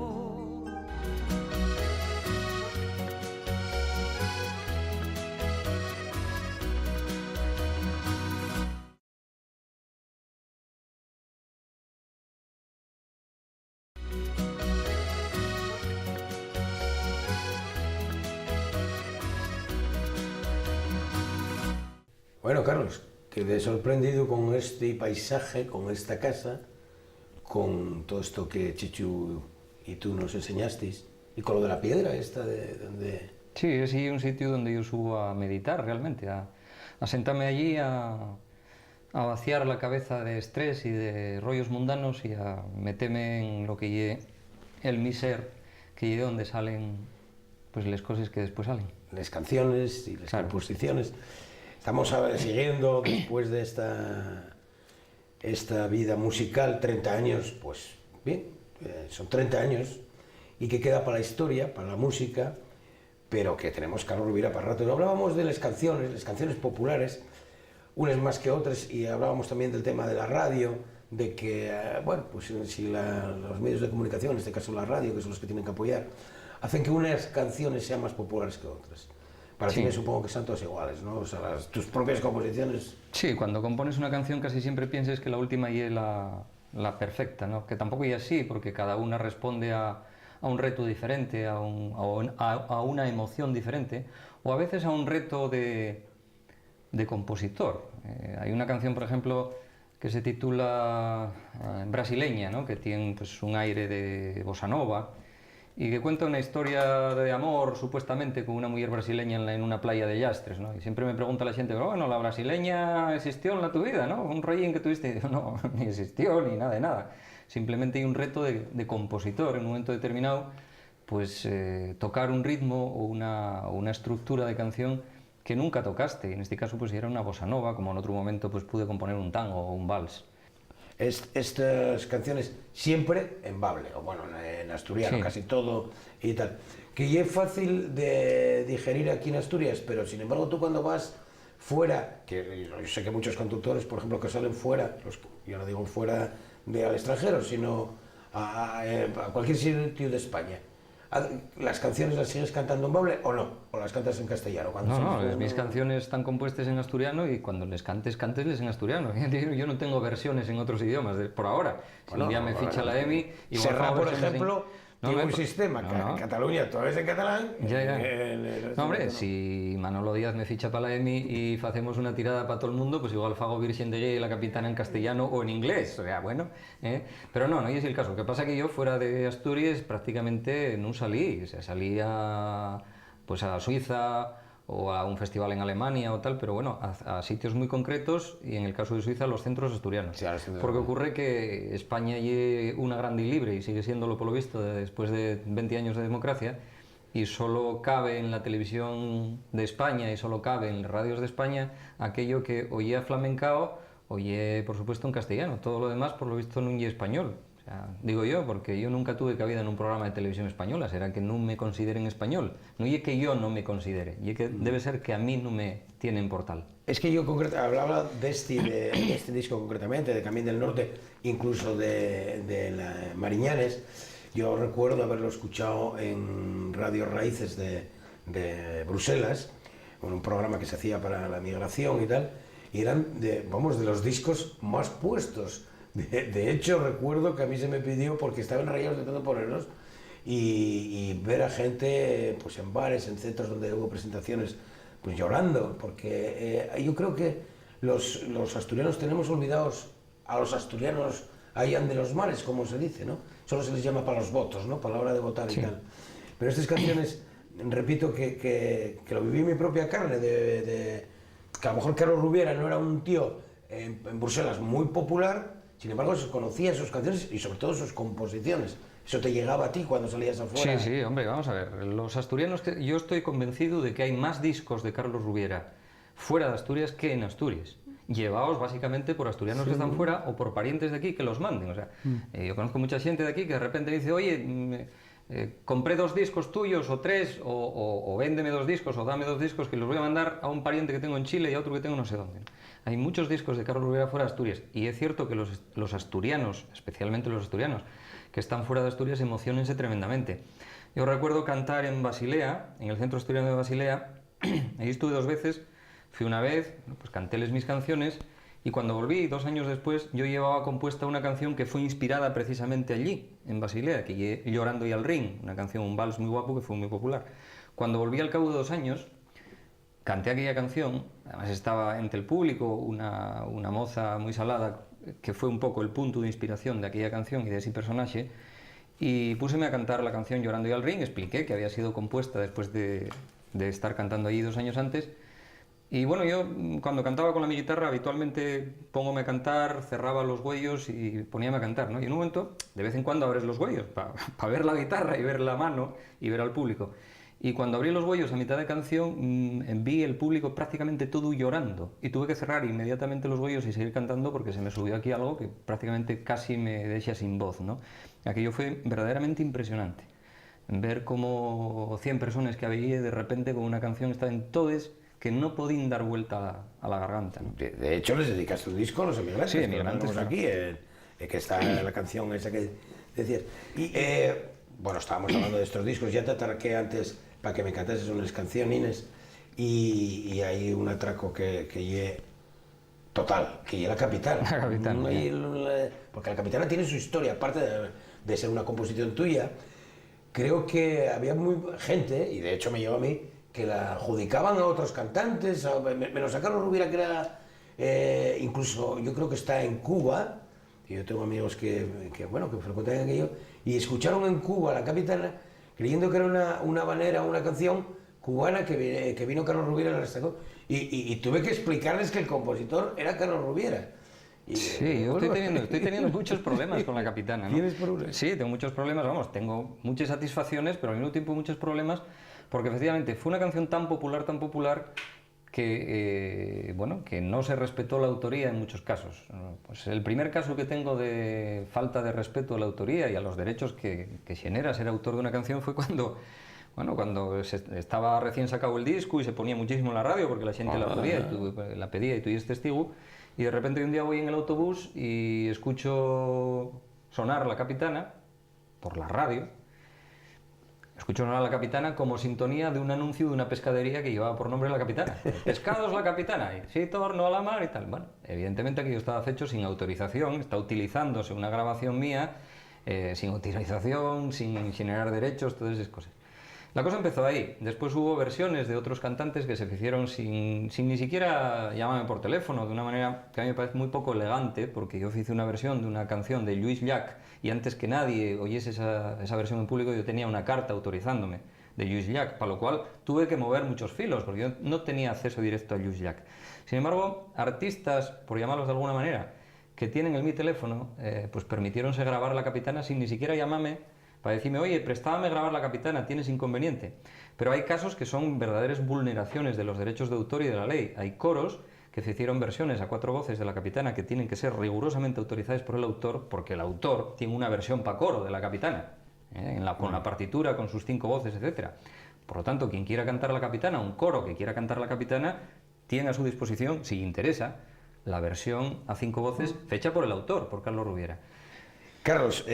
Bueno, Carlos, quedé sorprendido con este paisaje, con esta casa, con todo esto que Chechu y tú nos enseñasteis, y con lo de la piedra esta de donde... Sí, es ahí un sitio donde yo subo a meditar realmente, a sentarme allí, a vaciar la cabeza de estrés y de rollos mundanos y a meterme en lo que lle el mi ser, que lle donde salen pues las cosas que después salen. Las canciones y las composiciones. Estamos siguiendo, después de esta vida musical, 30 años, pues bien, son 30 años, y que queda para la historia, para la música, pero que tenemos Carlos Rovira para rato. Hablábamos de las canciones populares, unas más que otras, y hablábamos también del tema de la radio, de que, bueno, pues si los medios de comunicación, en este caso la radio, que son los que tienen que apoyar, hacen que unas canciones sean más populares que otras. Para ti me supongo que son todas iguales, ¿no? O sea, tus propias composiciones... Sí, cuando compones una canción casi siempre piensas que la última es la perfecta, ¿no? Que tampoco es así, porque cada una responde a un reto diferente, a una emoción diferente, o a veces a un reto de compositor. Hay una canción, por ejemplo, que se titula Brasileña, ¿no? Que tiene pues, un aire de bossa nova, y que cuenta una historia de amor, supuestamente, con una mujer brasileña en una playa de Yastres, ¿no? Y siempre me pregunta la gente, bueno, la brasileña existió en tu vida, ¿no? Un rollín que tuviste, y digo, no, ni existió, ni nada de nada. Simplemente hay un reto de compositor, en un momento determinado, pues tocar un ritmo o una estructura de canción que nunca tocaste. En este caso, pues era una bossa nova, como en otro momento pues pude componer un tango o un vals. Estas canciones siempre en bable, o bueno, en asturiano, sí. Casi todo y tal. Que ya es fácil de digerir aquí en Asturias, pero sin embargo tú cuando vas fuera, que yo sé que muchos conductores, por ejemplo, que salen fuera, yo no digo fuera al extranjero, sino a cualquier sitio de España, ¿Las canciones las sigues cantando en bable o no? ¿O las cantas en castellano? Mis canciones están compuestas en asturiano y cuando les cánteles en asturiano. Yo no tengo versiones en otros idiomas por ahora. Si un día me ficha la EMI... Serrat, por ejemplo, tiene un sistema que en Cataluña todo es en catalán. No, hombre, si Manolo Díaz me ficha para la EMI y hacemos una tirada para todo el mundo, pues igual fago Virgen de Guía y la Capitana en castellano o en inglés, o sea, bueno, pero no es el caso. Lo que pasa que yo fuera de Asturias prácticamente no salí, o sea, salí a Suiza o a un festival en Alemania o tal, pero bueno, a sitios muy concretos y en el caso de Suiza los centros asturianos. Sí, porque ocurre que España es una grande y libre y sigue siéndolo por lo visto después de 20 años de democracia y solo cabe en la televisión de España y solo cabe en las radios de España aquello que oye flamencao, oye por supuesto en castellano, todo lo demás por lo visto no oye español. Digo yo, porque yo nunca tuve cabida en un programa de televisión española, será que no me consideren español. No es que yo no me considere, y que debe ser que a mí no me tienen por tal. Es que yo hablaba de este disco concretamente, de Camín del Norte, incluso de la Mariñanes. Yo recuerdo haberlo escuchado en Radio Raíces de Bruselas, en un programa que se hacía para la migración y tal, y eran de los discos más puestos. De hecho, recuerdo que a mí se me pidió, porque estaban rayados de tanto ponerlos, y ver a gente pues en bares, en centros donde hubo presentaciones, pues llorando, porque yo creo que los asturianos tenemos olvidados a los asturianos allá de los mares, como se dice, ¿no? Solo se les llama para los votos, ¿no? Para la hora de votar y tal. Pero estas canciones, repito, que lo viví en mi propia carne, que a lo mejor Carlos Rubiera no era un tío en Bruselas muy popular. Sin embargo, se conocía sus canciones y sobre todo sus composiciones. Eso te llegaba a ti cuando salías afuera. Sí, hombre, vamos a ver. Los asturianos, yo estoy convencido de que hay más discos de Carlos Rubiera fuera de Asturias que en Asturias. Llevados básicamente por asturianos que están fuera o por parientes de aquí que los manden. O sea, yo conozco mucha gente de aquí que de repente dice, oye, compré 2 discos tuyos o 3, o véndeme 2 discos o dame 2 discos que los voy a mandar a un pariente que tengo en Chile y a otro que tengo no sé dónde. Hay muchos discos de Carlos Rubiera fuera de Asturias y es cierto que los asturianos, especialmente los asturianos que están fuera de Asturias, emocionense tremendamente. Yo recuerdo cantar en Basilea, en el Centro Asturiano de Basilea, ahí estuve 2 veces, fui una vez, pues cantéles mis canciones y cuando volví 2 años después yo llevaba compuesta una canción que fue inspirada precisamente allí, en Basilea, que es Llorando y al Rin, una canción, un vals muy guapo que fue muy popular. Cuando volví al cabo de 2 años, canté aquella canción, además estaba entre el público una moza muy salada que fue un poco el punto de inspiración de aquella canción y de ese personaje y púseme a cantar la canción Llorando y al Ring, expliqué que había sido compuesta después de estar cantando allí 2 años antes y bueno, yo cuando cantaba con mi guitarra habitualmente póngome a cantar, cerraba los huellos y poníame a cantar, ¿no? Y en un momento, de vez en cuando abres los huellos para ver la guitarra y ver la mano y ver al público. Y cuando abrí los huellos a mitad de canción, vi el público prácticamente todo llorando. Y tuve que cerrar inmediatamente los huellos y seguir cantando porque se me subió aquí algo que prácticamente casi me deja sin voz, ¿no? Aquello fue verdaderamente impresionante. Ver cómo 100 personas que había de repente con una canción estaban todas que no podían dar vuelta a la garganta, ¿no? De hecho, les dedicaste un disco a los Emigrantes. Sí, Emigrantes. Aquí, que está la canción esa que decías. Y, bueno, estábamos hablando de estos discos, ya te atraqué antes para que me cantases unas canciones y hay un atraco que lle total, que lle la Capitana. La Capitana, porque la Capitana tiene su historia, aparte de ser una composición tuya. Creo que había gente, y de hecho me llevó a mí, que la adjudicaban a otros cantantes, menos a Carlos Rubiera, que era, incluso yo creo que está en Cuba, y yo tengo amigos que frecuentan aquello, y escucharon en Cuba la Capitana, creyendo que era una habanera, una canción cubana que vino Carlos Rubiera y la destacó. Y tuve que explicarles que el compositor era Carlos Rubiera. Sí, yo estoy teniendo muchos problemas con la Capitana, ¿no? ¿Tienes problemas? Sí, tengo muchos problemas, vamos, tengo muchas satisfacciones, pero al mismo tiempo muchos problemas, porque efectivamente fue una canción tan popular, que, bueno, que no se respetó la autoría en muchos casos. Pues el primer caso que tengo de falta de respeto a la autoría y a los derechos que genera ser autor de una canción fue cuando estaba recién sacado el disco y se ponía muchísimo en la radio porque la gente la pedía y tú eres testigo, y de repente un día voy en el autobús y escucho sonar la Capitana por la radio. Escucho sonar a La Capitana como sintonía de un anuncio de una pescadería que llevaba por nombre La Capitana. Pescados La Capitana, y sí, torno a la mar y tal. Bueno, evidentemente aquello estaba hecho sin autorización, está utilizándose una grabación mía, sin autorización, sin generar derechos, todas esas cosas. La cosa empezó ahí. Después hubo versiones de otros cantantes que se hicieron sin ni siquiera llamarme por teléfono, de una manera que a mí me parece muy poco elegante, porque yo hice una versión de una canción de Lluís Llach y antes que nadie oyese esa versión en público yo tenía una carta autorizándome de Lluís Llach, para lo cual tuve que mover muchos filos, porque yo no tenía acceso directo a Lluís Llach. Sin embargo, artistas, por llamarlos de alguna manera, que tienen mi teléfono, pues permitieronse grabar La Capitana sin ni siquiera llamarme para decirme, oye, prestábame grabar La Capitana, ¿tienes inconveniente? Pero hay casos que son verdaderas vulneraciones de los derechos de autor y de la ley. Hay coros que se hicieron versiones a 4 voces de La Capitana que tienen que ser rigurosamente autorizadas por el autor, porque el autor tiene una versión para coro de La Capitana, con la partitura, con sus 5 voces, etc. Por lo tanto, quien quiera cantar La Capitana, un coro que quiera cantar La Capitana, tiene a su disposición, si interesa, la versión a 5 voces fecha por el autor, por Carlos Rubiera. Carlos,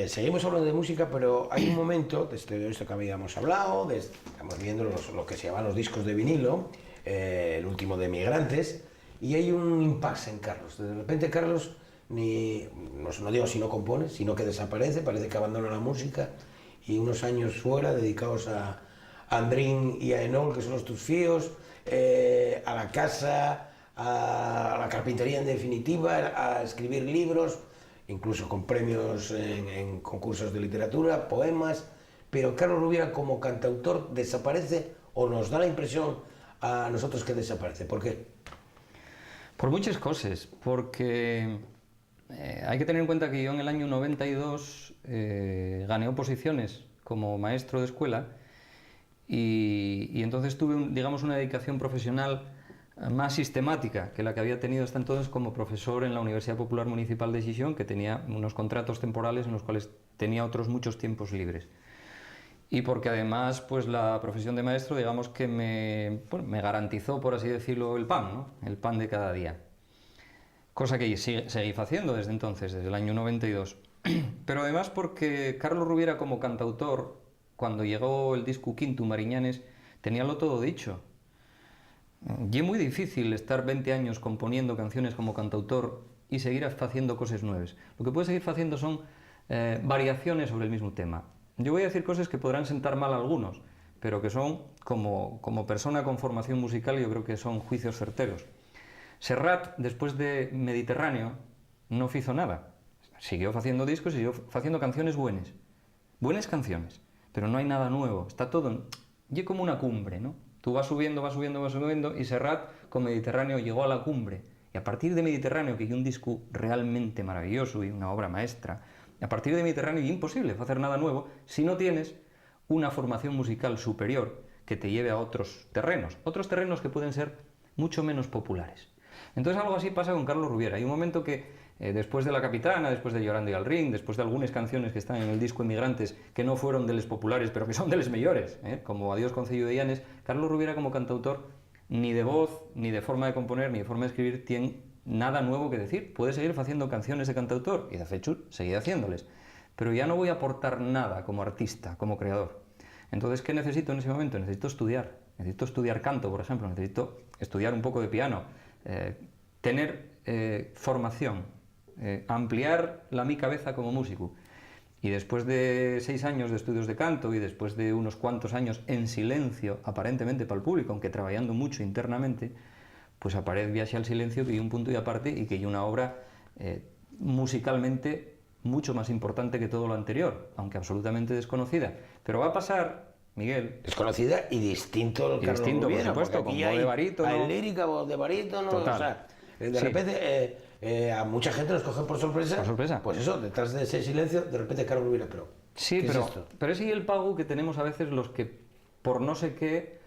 seguimos hablando de música, pero hay un momento, de esto que habíamos hablado, estamos viendo lo que se llaman los discos de vinilo, el último de Migrantes, y hay un impasse en Carlos. De repente Carlos, no digo si no compone, sino que desaparece, parece que abandona la música, y unos años fuera, dedicados a Andrín y a Enol, que son los tus fíos, a la casa, a la carpintería en definitiva, a escribir libros, incluso con premios en concursos de literatura, poemas, pero Carlos Rubiera como cantautor desaparece o nos da la impresión a nosotros que desaparece. ¿Por qué? Por muchas cosas, porque hay que tener en cuenta que yo en el año 92 gané oposiciones como maestro de escuela y entonces tuve, digamos, una dedicación profesional más sistemática que la que había tenido hasta entonces como profesor en la Universidad Popular Municipal de Xixón, que tenía unos contratos temporales en los cuales tenía otros muchos tiempos libres. Y porque además, pues la profesión de maestro, digamos que me garantizó, por así decirlo, el pan, ¿no? El pan de cada día. Cosa que seguí haciendo desde entonces, desde el año 92. Pero además porque Carlos Rubiera como cantautor, cuando llegó el disco quinto, Mariñanes, teníalo todo dicho. Y es muy difícil estar 20 años componiendo canciones como cantautor y seguir haciendo cosas nuevas. Lo que puedes seguir haciendo son variaciones sobre el mismo tema. Yo voy a decir cosas que podrán sentar mal a algunos, pero que son, como persona con formación musical, yo creo que son juicios certeros. Serrat, después de Mediterráneo, no hizo nada. Siguió haciendo discos y siguió haciendo canciones buenas. Buenas canciones, pero no hay nada nuevo. Está todo... Y como una cumbre, ¿no? Tú vas subiendo, y Serrat con Mediterráneo llegó a la cumbre. Y a partir de Mediterráneo, que es un disco realmente maravilloso y una obra maestra, a partir de Mediterráneo es imposible hacer nada nuevo si no tienes una formación musical superior que te lleve a otros terrenos que pueden ser mucho menos populares. Entonces algo así pasa con Carlos Rubiera. Hay un momento que después de La Capitana, después de Llorando y al Ring, después de algunas canciones que están en el disco Emigrantes que no fueron de los populares pero que son de los mejores, como Adiós Concello de Llanes, Carlos Rubiera como cantautor ni de voz, ni de forma de componer, ni de forma de escribir tiene nada nuevo que decir. Puede seguir haciendo canciones de cantautor y de hecho seguir haciéndoles, pero ya no voy a aportar nada como artista, como creador. Entonces, ¿qué necesito en ese momento? Necesito estudiar canto, por ejemplo, necesito estudiar un poco de piano, tener formación, ampliar mi cabeza como músico. Y después de 6 años de estudios de canto y después de unos cuantos años en silencio, aparentemente para el público, aunque trabajando mucho internamente, pues aparece Viaje al Silencio, que hay un punto y aparte y que hay una obra musicalmente mucho más importante que todo lo anterior, aunque absolutamente desconocida. Pero va a pasar, Miguel... Desconocida y distinto al Carlos Rubiera, por supuesto, con voz de barítono. Hay lírica, voz de barítono, Total. O sea, de repente a mucha gente nos coge por sorpresa. Por sorpresa. Pues eso, detrás de ese silencio, de repente Carlos Rubiera, pero... Sí, ¿qué pero, es esto? pero es ahí el pago que tenemos a veces los que, por no sé qué,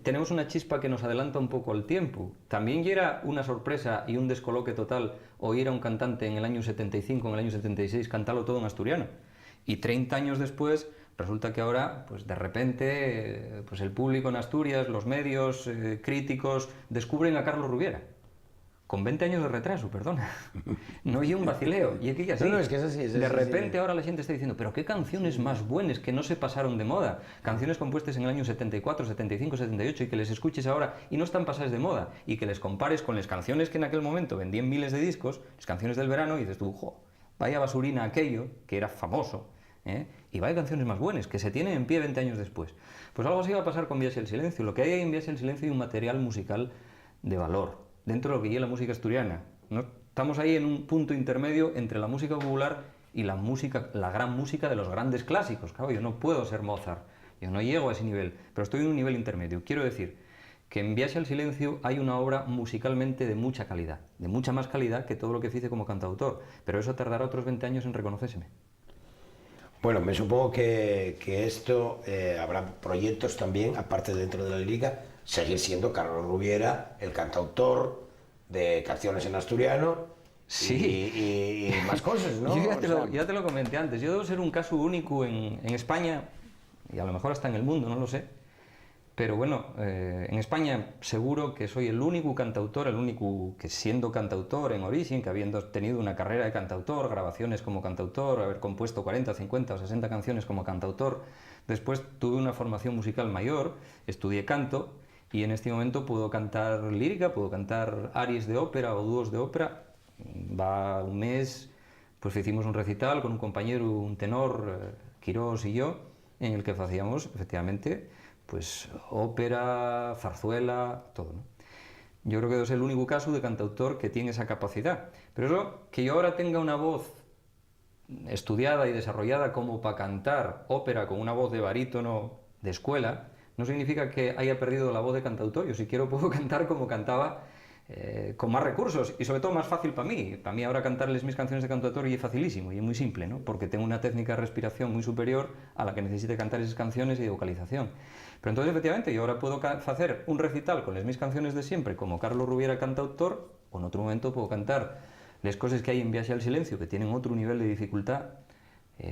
tenemos una chispa que nos adelanta un poco al tiempo. También ya era una sorpresa y un descoloque total oír a un cantante en el año 75, en el año 76, cantarlo todo en asturiano. Y 30 años después, resulta que ahora, pues de repente, pues el público en Asturias, los medios críticos, descubren a Carlos Rubiera. con 20 años de retraso, perdona. No hay un vacileo. Y aquí así. No, es que es así. De repente ahora la gente está diciendo, pero qué canciones más buenas que no se pasaron de moda. Canciones compuestas en el año 74, 75, 78 y que les escuches ahora y no están pasadas de moda. Y que les compares con las canciones que en aquel momento vendían miles de discos, las canciones del verano, y dices tú, jo, vaya basurina aquello, que era famoso, y vaya canciones más buenas, que se tienen en pie 20 años después. Pues algo así va a pasar con Viaxe al Silencio. Lo que hay en Viaxe al Silencio es un material musical de valor, dentro de lo que es la música asturiana, ¿no? Estamos ahí en un punto intermedio entre la música popular y la gran música de los grandes clásicos. Claro, yo no puedo ser Mozart, yo no llego a ese nivel, pero estoy en un nivel intermedio. Quiero decir que en Viaxe al Silencio hay una obra musicalmente de mucha calidad, de mucha más calidad que todo lo que hice como cantautor, pero eso tardará otros 20 años en reconocérseme. Bueno, me supongo que esto habrá proyectos también, aparte dentro de la lírica, seguir siendo Carlos Rubiera, el cantautor de canciones en asturiano. Sí. Y más cosas, ¿no? Yo ya te lo comenté antes, yo debo ser un caso único en España, y a lo mejor hasta en el mundo, no lo sé, pero bueno, en España seguro que soy el único cantautor, el único que siendo cantautor en origen, que habiendo tenido una carrera de cantautor, grabaciones como cantautor, haber compuesto 40, 50 o 60 canciones como cantautor, después tuve una formación musical mayor, estudié canto, y en este momento puedo cantar lírica, puedo cantar aries de ópera o dúos de ópera. Va un mes, pues hicimos un recital con un compañero, un tenor, Quirós y yo, en el que hacíamos, efectivamente, pues ópera, zarzuela, todo, ¿no? Yo creo que es el único caso de cantautor que tiene esa capacidad. Pero eso, que yo ahora tenga una voz estudiada y desarrollada como para cantar ópera con una voz de barítono de escuela, no significa que haya perdido la voz de cantautor. Yo si quiero puedo cantar como cantaba, con más recursos y sobre todo más fácil para mí. Para mí ahora cantarles mis canciones de cantautor y es facilísimo y es muy simple, ¿no? Porque tengo una técnica de respiración muy superior a la que necesite cantar esas canciones y de vocalización. Pero entonces efectivamente yo ahora puedo hacer un recital con las mis canciones de siempre como Carlos Rubiera cantautor, o en otro momento puedo cantar las cosas que hay en Viaxe al Silencio que tienen otro nivel de dificultad,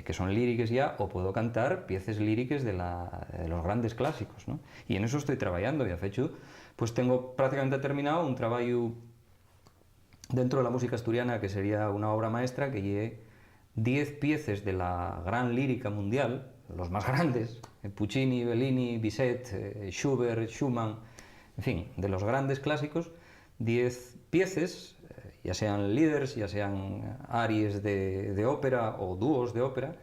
que son líricas ya, o puedo cantar piezas líricas de los grandes clásicos, ¿no? Y en eso estoy trabajando, y de hecho pues tengo prácticamente terminado un trabajo dentro de la música asturiana que sería una obra maestra que lleve 10 piezas de la gran lírica mundial, los más grandes, Puccini, Bellini, Bizet, Schubert, Schumann, en fin, de los grandes clásicos, 10 piezas, ya sean líderes, ya sean aries de ópera o dúos de ópera,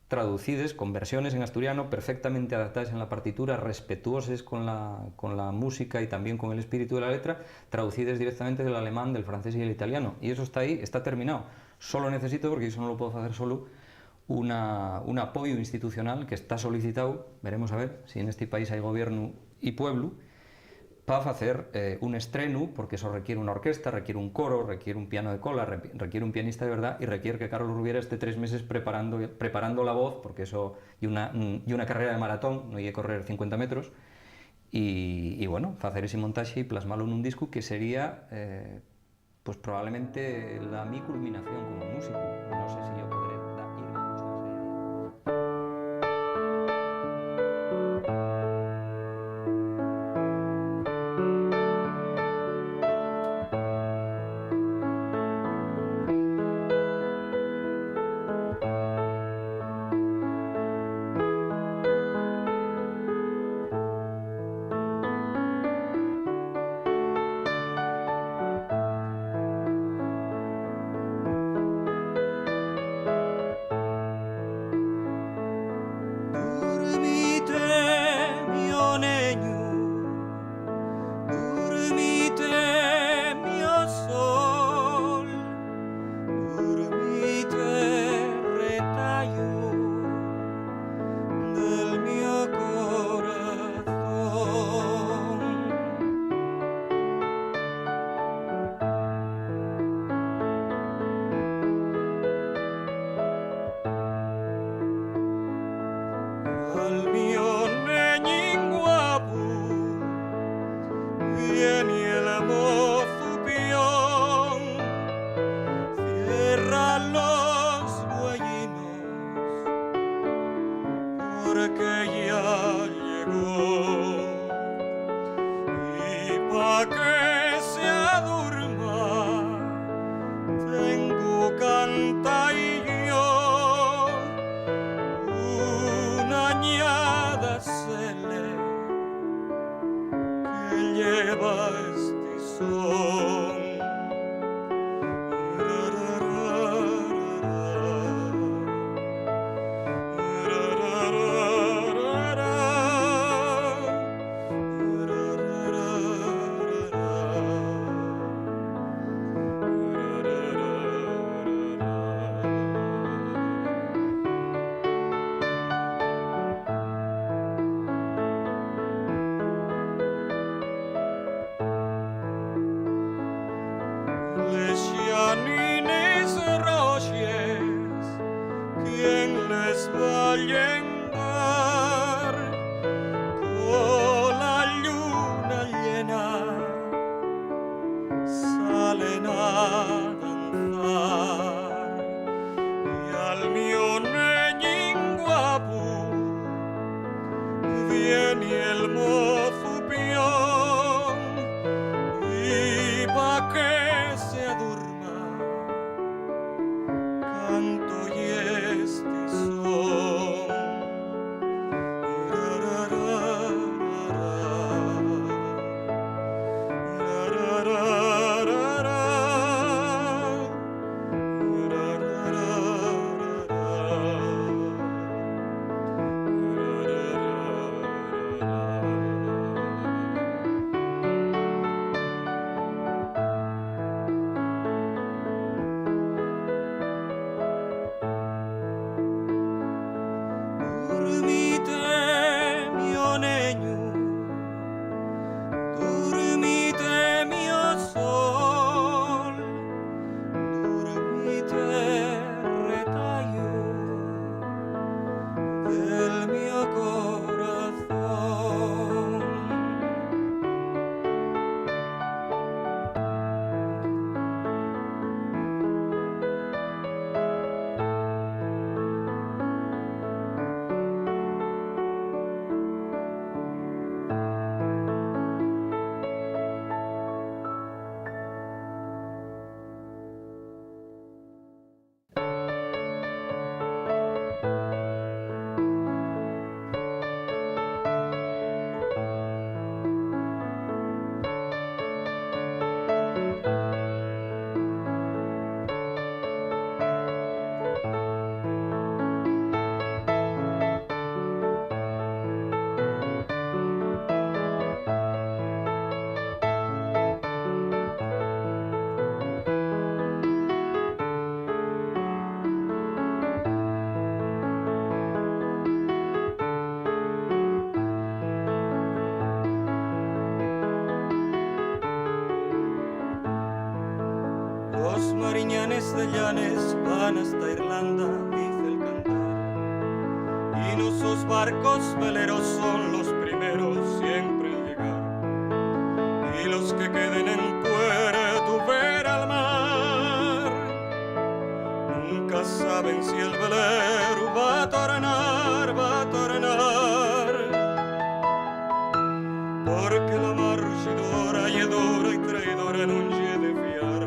traducidas con versiones en asturiano perfectamente adaptadas en la partitura, respetuosas con la música y también con el espíritu de la letra, traducidas directamente del alemán, del francés y el italiano. Y eso está ahí, está terminado. Solo necesito, porque eso no lo puedo hacer solo, un apoyo institucional que está solicitado, veremos a ver si en este país hay gobierno y pueblo, para hacer un estreno, porque eso requiere una orquesta, requiere un coro, requiere un piano de cola, requiere un pianista de verdad y requiere que Carlos Rubiera esté 3 meses preparando la voz, porque eso y una carrera de maratón, no hay que correr 50 metros, y bueno, hacer ese montaje y plasmarlo en un disco que sería pues probablemente mi culminación como músico. No sé si yo podré irme mucho más allá. Que se adurma va este son. Les llanines roches, ¿quién les va a llenar? Con la luna llena salen a danzar y al mío neñín guapo viene el mozo pión y pa' que se durma canto y este son. Dormite, mio neño, dormite, mio sol, dormite, retallo del mio corazón. Los mariñanes de Llanes van hasta Irlanda, dice el cantar, y nuestros barcos veleros son los primeros siempre en llegar, y los que queden en Puerto ver al mar nunca saben si el velero va a tornar, porque la mar ruixidora y dura y traidora non lle de fiar.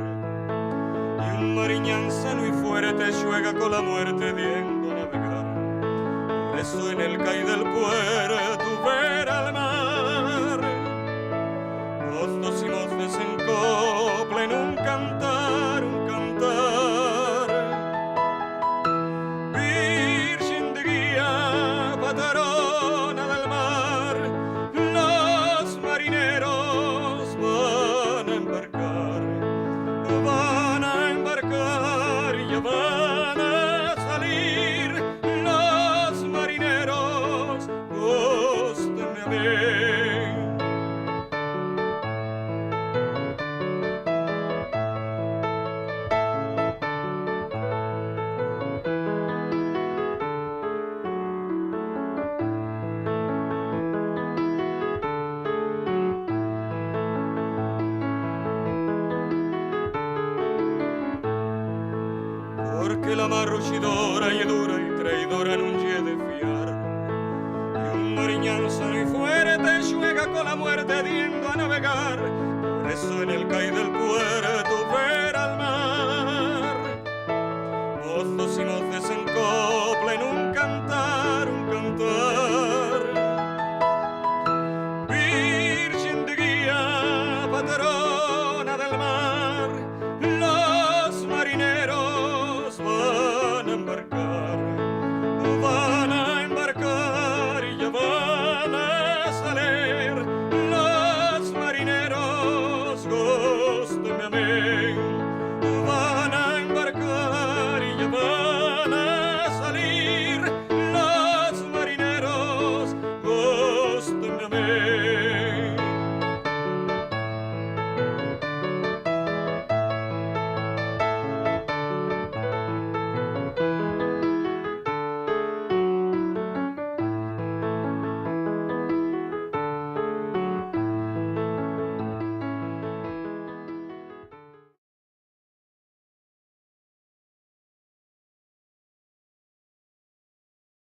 Un mariñán sano y fuerte juega con la muerte viendo navegar. Por eso en el cais del puerto ver al mar mozos y moces en copla en un cantar, Virgen de guía, patrona del mar, los marineros van a embarcar, ya van a salir los marineros, góstenme a mí. Porque la mar ruixidora y dura y traidora non lle de fiar. Y un mariñán sano y fuerte juega con la muerte yendo a navegar. Por eso en el cais del puerto